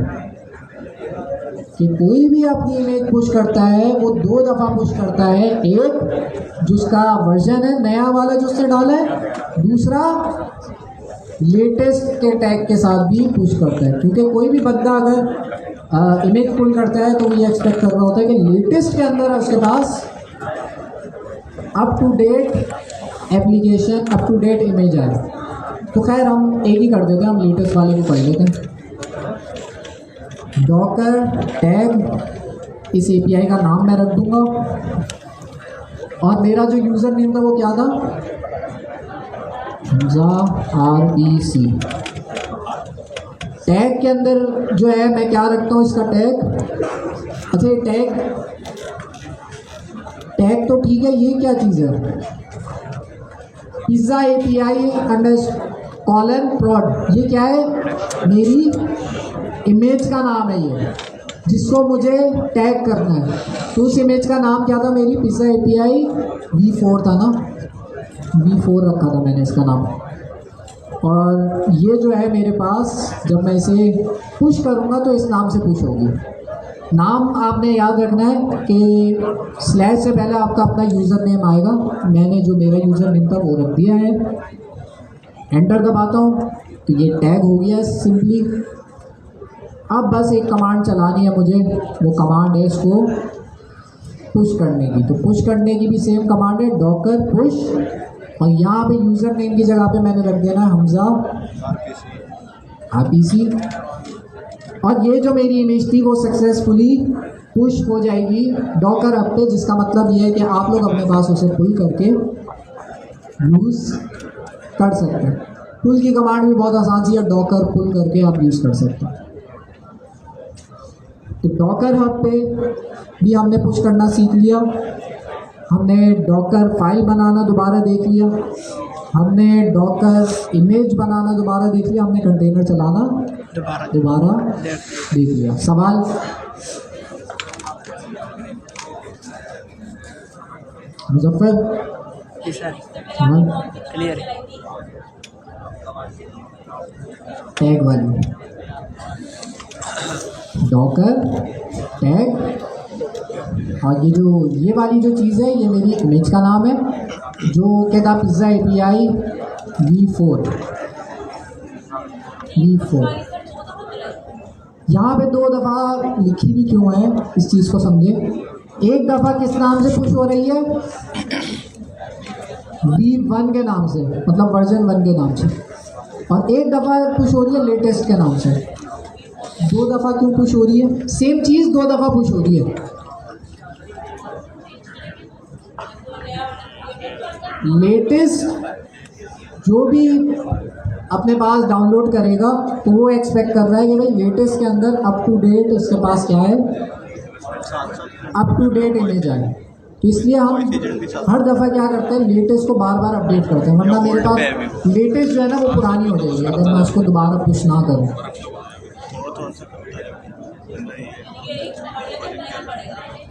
S1: कि कोई भी अपनी इमेज पुश करता है वो 2 दफ़ा पुश करता है। एक जिसका वर्जन है नया वाला जो उससे डाला है, दूसरा लेटेस्ट के टैग के साथ भी पुश करता है। क्योंकि कोई भी बंदा अगर इमेज पुल करता है तो ये एक्सपेक्ट कर रहा होता है कि लेटेस्ट के अंदर उसके पास up to date application, up to date image आए। तो खैर हम एक ही कर देते हैं, हम लेटेस्ट वाले को कर लेते हैं। डॉकर टैग, इस एपीआई का नाम मैं रख दूंगा और मेरा जो यूज़र नेम था वो क्या था, RBC। टैग के अंदर जो है मैं क्या रखता हूँ, इसका टैग, अच्छा ये टैग तो ठीक है, ये क्या चीज़ है, पिज़्ज़ा API _ prod, ये क्या है, मेरी इमेज का नाम है ये, जिसको मुझे टैग करना है। तो उस इमेज का नाम क्या था, मेरी पिज़्ज़ा API V4 था ना, V4 रखा था मैंने इसका नाम। और ये जो है मेरे पास, जब मैं इसे पुश करूँगा तो इस नाम से पुश होगी। नाम आपने याद रखना है कि स्लैश से पहले आपका अपना यूज़र नेम आएगा। मैंने जो मेरा यूज़र नेम था वो रख दिया है, एंटर दबाता हूँ तो ये टैग हो गया सिंपली। अब बस एक कमांड चलानी है मुझे, वो कमांड है इसको पुश करने की। तो पुश करने की भी सेम कमांड है, डॉकर पुश, और यहाँ पे यूज़र नेम की जगह पे मैंने रख देना है हमजा RBC। और ये जो मेरी इमेज थी वो सक्सेसफुली पुश हो जाएगी डॉकर ऐप पे, जिसका मतलब ये है कि आप लोग अपने पास उसे पुल करके यूज़ कर सकते हैं। पुल की कमांड भी बहुत आसान सी है, डॉकर पुल करके आप यूज़ कर सकते हैं। तो डॉकर हब पे भी हमने पुश करना सीख लिया, हमने डॉकर फाइल बनाना दोबारा देख लिया, हमने डॉकर इमेज बनाना दोबारा देख लिया, हमने कंटेनर चलाना दोबारा देख लिया। सवाल? मुजफ्फर?
S2: जी सर,
S1: हाँ,
S2: क्लियर है।
S1: टैग वाली डॉकर टैग, और ये वाली जो चीज़ है ये मेरी इमेज का नाम है, जो कहता पिज़्ज़ा API V4। यहाँ पे 2 दफ़ा लिखी भी क्यों है, इस चीज़ को समझे। एक दफ़ा किस नाम से पुश हो रही है, V1 के नाम से, मतलब वर्जन 1 के नाम से, और एक दफ़ा पुश हो रही है लेटेस्ट के नाम से। 2 दफ़ा क्यों पुश हो रही है, सेम चीज़ 2 दफ़ा पुश हो रही है। लेटेस्ट जो भी अपने पास डाउनलोड करेगा तो वो एक्सपेक्ट कर रहा है कि भाई लेटेस्ट के अंदर अप टू डेट उसके पास क्या है, अप टू डेट इमेज आए। तो इसलिए हम हर दफ़ा क्या करते हैं, लेटेस्ट को बार बार अपडेट करते हैं, वरना मेरे पास लेटेस्ट जो है ना वो पुरानी हो जाएगी अगर मैं उसको दोबारा पुश ना करूँ।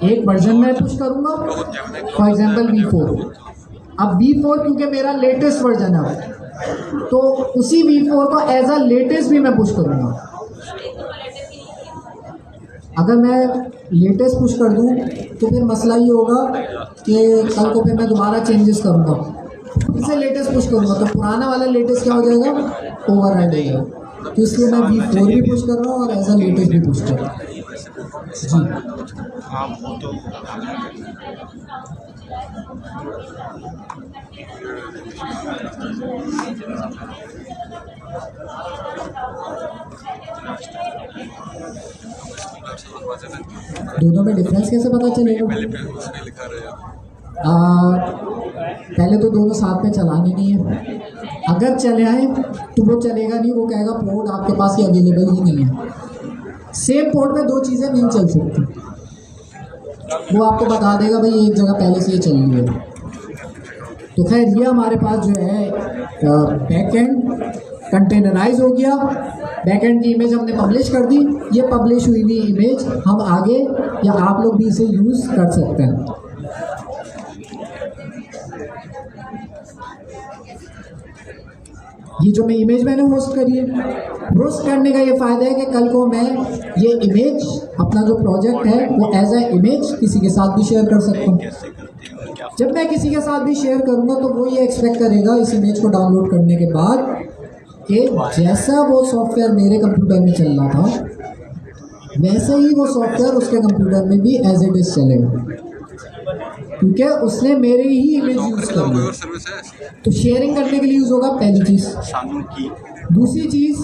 S1: एक वर्जन में पुश करूँगा, फॉर एग्जांपल V4। अब V4 क्योंकि मेरा लेटेस्ट वर्जन है, तो उसी V4 को एज अ लेटेस्ट भी मैं पुश करूँगा। अगर मैं लेटेस्ट पुश कर दूँ तो फिर मसला ये होगा कि कल को फिर मैं दोबारा चेंजेस करूँगा, फिर से लेटेस्ट पुश करूँगा तो पुराना वाला लेटेस्ट क्या हो जाएगा, ओवरराइड हो जाएगा। तो इसलिए मैं V4 भी पुश कर रहा हूँ और एज अ लेटेस्ट भी पुश कर रहा हूँ। जी
S3: हाँ, वो तो
S1: दोनों में डिफरेंस कैसे पता चलेगा? पहले तो दोनों साथ में चलाने नहीं है, अगर चले आए तो वो चलेगा नहीं, वो कहेगा पोर्ट आपके पास ये अवेलेबल ही नहीं है। सेम पोर्ट में दो चीज़ें नहीं चल सकती, वो आपको बता देगा भाई एक जगह पहले से ही चल रही है। तो खैर ये हमारे पास जो है बैक एंड कंटेनराइज हो गया, बैक एंड की इमेज हमने पब्लिश कर दी। ये पब्लिश हुई हुई इमेज हम आगे या आप लोग भी इसे यूज़ कर सकते हैं। ये जो मैं इमेज मैंने होस्ट करी है, होस्ट करने का ये फ़ायदा है कि कल को मैं ये इमेज अपना जो प्रोजेक्ट है वो एज ए इमेज किसी के साथ भी शेयर कर सकता हूँ। जब मैं किसी के साथ भी शेयर करूँगा तो वो ये एक्सपेक्ट करेगा इस इमेज को डाउनलोड करने के बाद कि जैसा वो सॉफ्टवेयर मेरे कंप्यूटर में चल रहा था वैसे ही वो सॉफ्टवेयर उसके कंप्यूटर में भी एज इट इज़ चलेगा, क्योंकि उसने मेरे ही इमेज यूज़ कर लिया। तो शेयरिंग करने के लिए यूज़ होगा पहली चीज़। दूसरी चीज़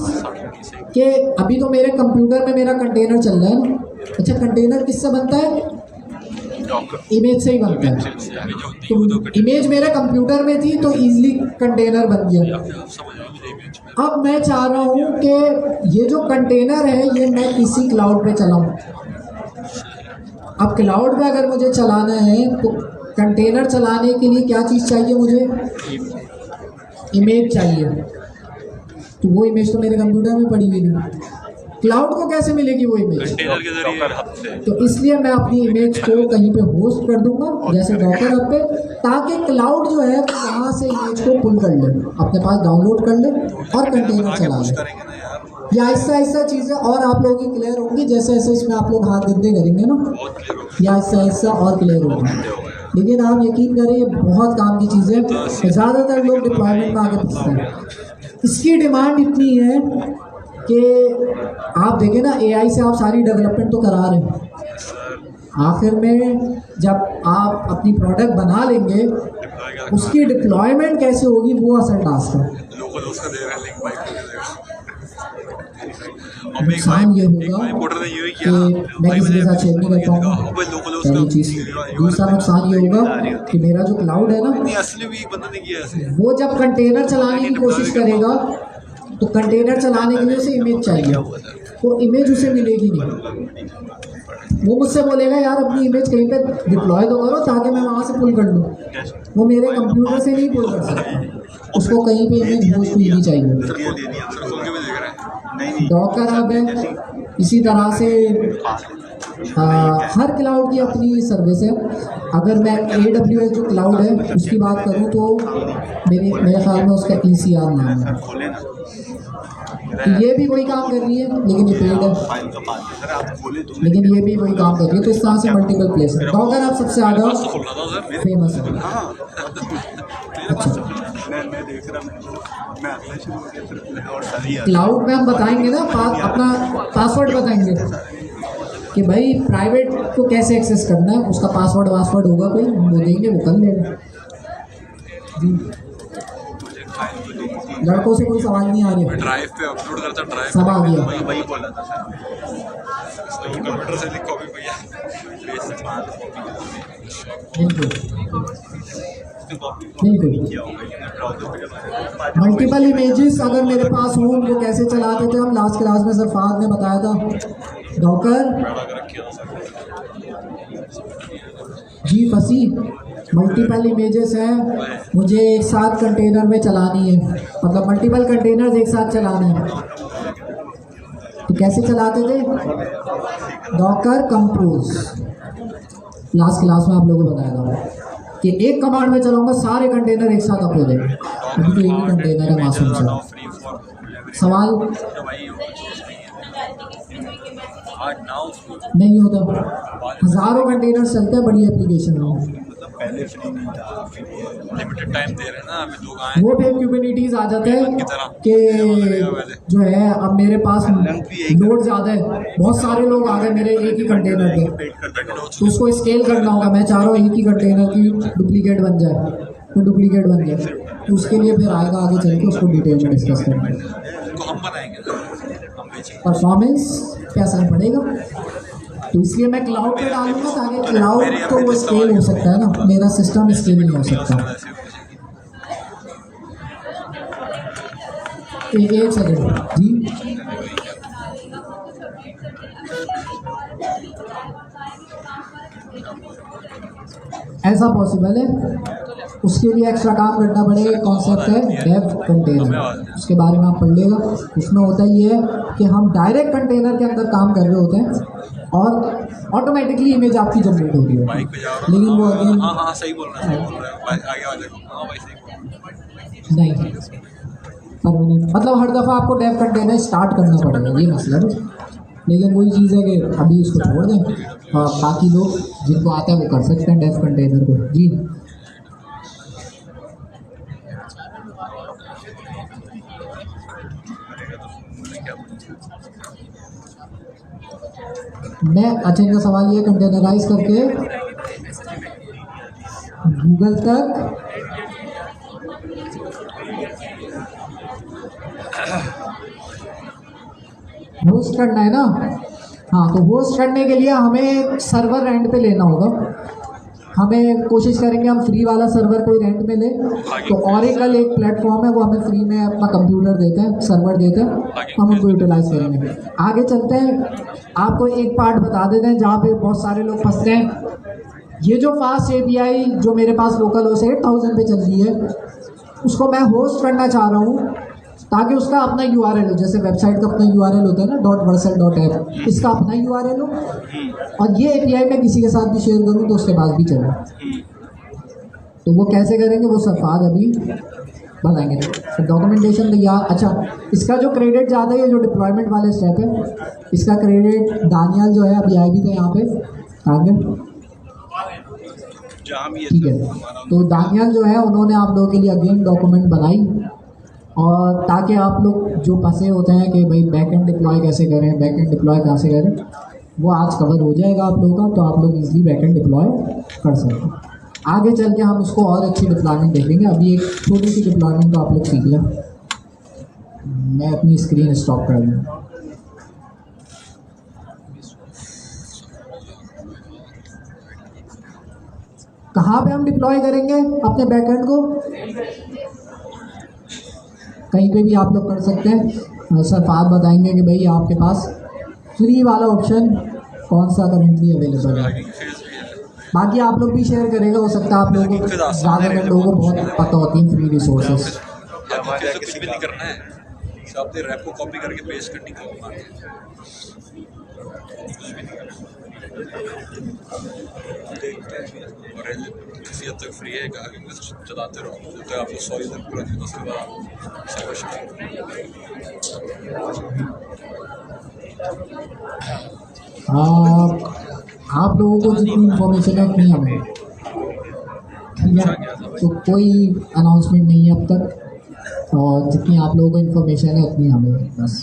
S1: कि अभी तो मेरे कंप्यूटर में मेरा कंटेनर चल रहा है ना, अच्छा कंटेनर किससे बनता है? इमेज से ही बनता है। तो इमेज मेरे कंप्यूटर में थी तो इजीली कंटेनर बन गया। अब मैं चाह रहा हूँ कि ये जो कंटेनर है ये मैं किसी क्लाउड पे चलाऊँ। अब क्लाउड पे अगर मुझे चलाना है तो कंटेनर चलाने के लिए क्या चीज़ चाहिए मुझे? इमेज चाहिए। तो वो इमेज तो मेरे कंप्यूटर में पड़ी हुई नहीं, क्लाउड को कैसे मिलेगी वो इमेज?
S4: कंटेनर के जरिए।
S1: तो इसलिए मैं अपनी इमेज को कहीं पे होस्ट कर दूंगा जैसे डॉकर हब पे, ताकि क्लाउड जो है वहाँ से इमेज को पुल कर ले, अपने पास डाउनलोड कर ले और कंटेनर चला ले। ये आहिस्ता आहिस्ता चीज़ें और आप लोगों की क्लियर होंगी जैसे जैसे इसमें आप लोग हाथ गद्दे करेंगे ना, ये आहिस्ता आहिस्ता और क्लियर होगी। लेकिन आप यकीन करें ये बहुत काम की चीज़ें, ज़्यादातर लोग डिप्लॉयमेंट में आगे फंसते हैं। इसकी डिमांड इतनी है कि आप देखें ना एआई से आप सारी डेवलपमेंट तो करा रहे हैं, आखिर में जब आप अपनी प्रोडक्ट बना लेंगे उसकी डिप्लॉयमेंट कैसे होगी वो असल टास्क है। नुकसान ये होगा कि मैं किसी के साथ शेयर नहीं कर पाऊँगा, पहली चीज़। दूसरा नुकसान ये होगा कि मेरा जो क्लाउड है ना वो जब कंटेनर चलाने की कोशिश करेगा तो कंटेनर चलाने के लिए उसे इमेज चाहिए, तो इमेज उसे मिलेगी नहीं। वो मुझसे बोलेगा यार अपनी इमेज कहीं पे डिप्लॉय तो करो ताकि मैं वहाँ से पुल कर लूँ, वो मेरे कंप्यूटर से नहीं पुल कर सकता, उसको कहीं पे इमेज होस्ट मिलनी चाहिए। डॉकर हब है इसी तरह से हर क्लाउड की अपनी सर्विस है। अगर मैं AWS जो क्लाउड है उसकी बात करूँ तो मेरे ख्याल में उसका ECR नाम है, तो ये भी वही काम कर रही है लेकिन ये पेड है, लेकिन ये भी वही काम कर रही है। तो इस तरह से मल्टीपल प्लेस है। डॉकर हब सबसे ज़्यादा फेमस है। अच्छा क्लाउड में हम बताएंगे ना अपना पासवर्ड बताएंगे कि भाई प्राइवेट को कैसे एक्सेस करना है, उसका पासवर्ड वासवर्ड होगा कोई वो देंगे, वो कर लेगा। लड़कों से कोई सवाल नहीं आ रही,
S4: ड्राइव पे अपलोड करता, ड्राइव
S1: सब आ गया।
S3: वही बोला था सर,
S4: कंप्यूटर से लिख कॉपी भैया
S1: बिल्कुल। मल्टीपल इमेजेस अगर मेरे पास हो वो कैसे चलाते थे हम लास्ट क्लास में सरफाद ने बताया था। डॉकर जी फसी मल्टीपल इमेजेस हैं, मुझे एक साथ कंटेनर में चलानी है, मतलब मल्टीपल कंटेनर्स एक साथ चलाने हैं। तो कैसे चलाते थे? डॉकर कंपोज लास्ट क्लास में आप लोगों को बताया था कि एक कमांड में चलाऊंगा सारे कंटेनर एक साथ अप हो जाएंगे। अभी तो एक ही कंटेनर है मासूम से। सवाल नहीं होता, हज़ारों कंटेनर चलते हैं बड़ी एप्लीकेशन में।
S3: पहले फ्री नहीं था,
S4: लिमिटेड टाइम दे रहे हैं ना, अभी लोग आए
S1: वो फिर क्यूबरनेटीज आ जाता है कि जो है अब मेरे पास लोड ज़्यादा है, बहुत सारे लोग आ गए मेरे एक ही कंटेनर पे, तो उसको स्केल करना होगा। मैं चाह रहा हूँ एक ही कंटेनर की डुप्लीकेट बन जाए, तो डुप्लीकेट बन जाए, तो उसके लिए फिर आएगा आगे चल के उसको डिटेल में डिस्कस करेंगे।
S4: हम बनाएंगे,
S1: परफॉर्मेंस पे असर पड़ेगा, तो इसलिए मैं क्लाउड पे डालूंगा ताकि क्लाउड तो वो स्केल हो सकता है ना, मेरा सिस्टम स्केल नहीं हो सकता। एक सेकंड जी, ऐसा पॉसिबल है, उसके लिए एक्स्ट्रा काम करना पड़ेगा। कॉन्सेप्ट है डेव कंटेनर, उसके बारे में आप पढ़ लेगा। उसमें होता ये है कि हम डायरेक्ट कंटेनर के अंदर काम कर रहे होते हैं और ऑटोमेटिकली इमेज आपकी जनरेट हो रही है,
S4: बाइक पे जा रहा हूँ।
S1: लेकिन वो अगेन
S4: हाँ सही बोल रहा है भाई, आगे आ जाएगा। हाँ भाई सही बोल रहा है।
S1: नहीं परमानेंट, मतलब हर दफ़ा आपको डेव कंटेनर स्टार्ट करना पड़ेगा, ये मतलब है। लेकिन वही चीज़ है कि अभी इसको छोड़ दें और बाकी लोग जिनको आता है वो कर सकते हैं डेव कंटेनर को। जी मैं अच्छा, इनका सवाल ये कंटेनराइज करके गूगल तक होस्ट करना है ना। हाँ, तो होस्ट करने के लिए हमें सर्वर रेंट पे लेना होगा। हमें कोशिश करेंगे हम फ्री वाला सर्वर कोई रेंट में ले। तो ऑरेकल एक प्लेटफॉर्म है, वो हमें फ्री में अपना कंप्यूटर देते हैं, सर्वर देते हैं, हम उनको यूटिलाइज करेंगे। आगे चलते हैं, आपको एक पार्ट बता देते हैं जहाँ पे बहुत सारे लोग फंसते हैं। ये जो फास्ट API जो मेरे पास लोकल हो से 8000 पे चल रही है, उसको मैं होस्ट करना चाह रहा हूँ ताकि उसका अपना URL हो। जैसे वेबसाइट का अपना URL होता है ना .versal.app, इसका अपना URL हो और ये API मैं किसी के साथ भी शेयर करूँ तो उसके पास भी चले। तो वो कैसे करेंगे वो सरफाद अभी बताएंगे। तो डॉक्यूमेंटेशन तैयार। अच्छा, इसका जो क्रेडिट ज़्यादा है, ये जो डिप्लॉयमेंट वाले स्टेप है, इसका क्रेडिट दानियाल जो है अभी आए भी थे यहाँ पे आगे, ठीक है। तो दानियाल जो है उन्होंने आप लोगों के लिए अगेन डॉक्यूमेंट बनाई, और ताकि आप लोग जो फंसे होते हैं कि भाई बैक एंड डिप्लॉय कैसे करें, बैक एंड डिप्लॉय कहाँ से करें, वो आज कवर हो जाएगा आप लोगों का। तो आप लोग इजीली बैक एंड डिप्लॉय कर सकते हैं। आगे चल के हम उसको और अच्छी डिप्लॉयमेंट देखेंगे। अभी एक छोटी सी डिप्लॉयमेंट तो आप लोग सीख लें। मैं अपनी स्क्रीन स्टॉप कर दूँ। कहाँ पे हम डिप्लॉय करेंगे अपने बैकएंड को? कहीं पे भी आप लोग कर सकते हैं। सरफाद बताएंगे कि भाई आपके पास फ्री वाला ऑप्शन कौन सा करेंटली अवेलेबल है। बाकी आप लोग भी शेयर करेगा, हो सकता है आप लोगों को ज़्यादातर लोगों को बहुत पता होती है फ्री रिसोर्सेज।
S4: कुछ भी नहीं करना है, अपने रैप को कॉपी करके पेस्ट करनी है। देखते हैं और किसी हद तक फ्री है, आगे चलाते रहो जब तक आपको 100 यूज़र पूरा नहीं, उसके बाद
S1: आप लोगों को जितनी इन्फॉर्मेशन है उतनी हमें, ठीक है। तो कोई अनाउंसमेंट नहीं है अब तक, और जितनी आप लोगों को इन्फॉर्मेशन है उतनी हमें बस।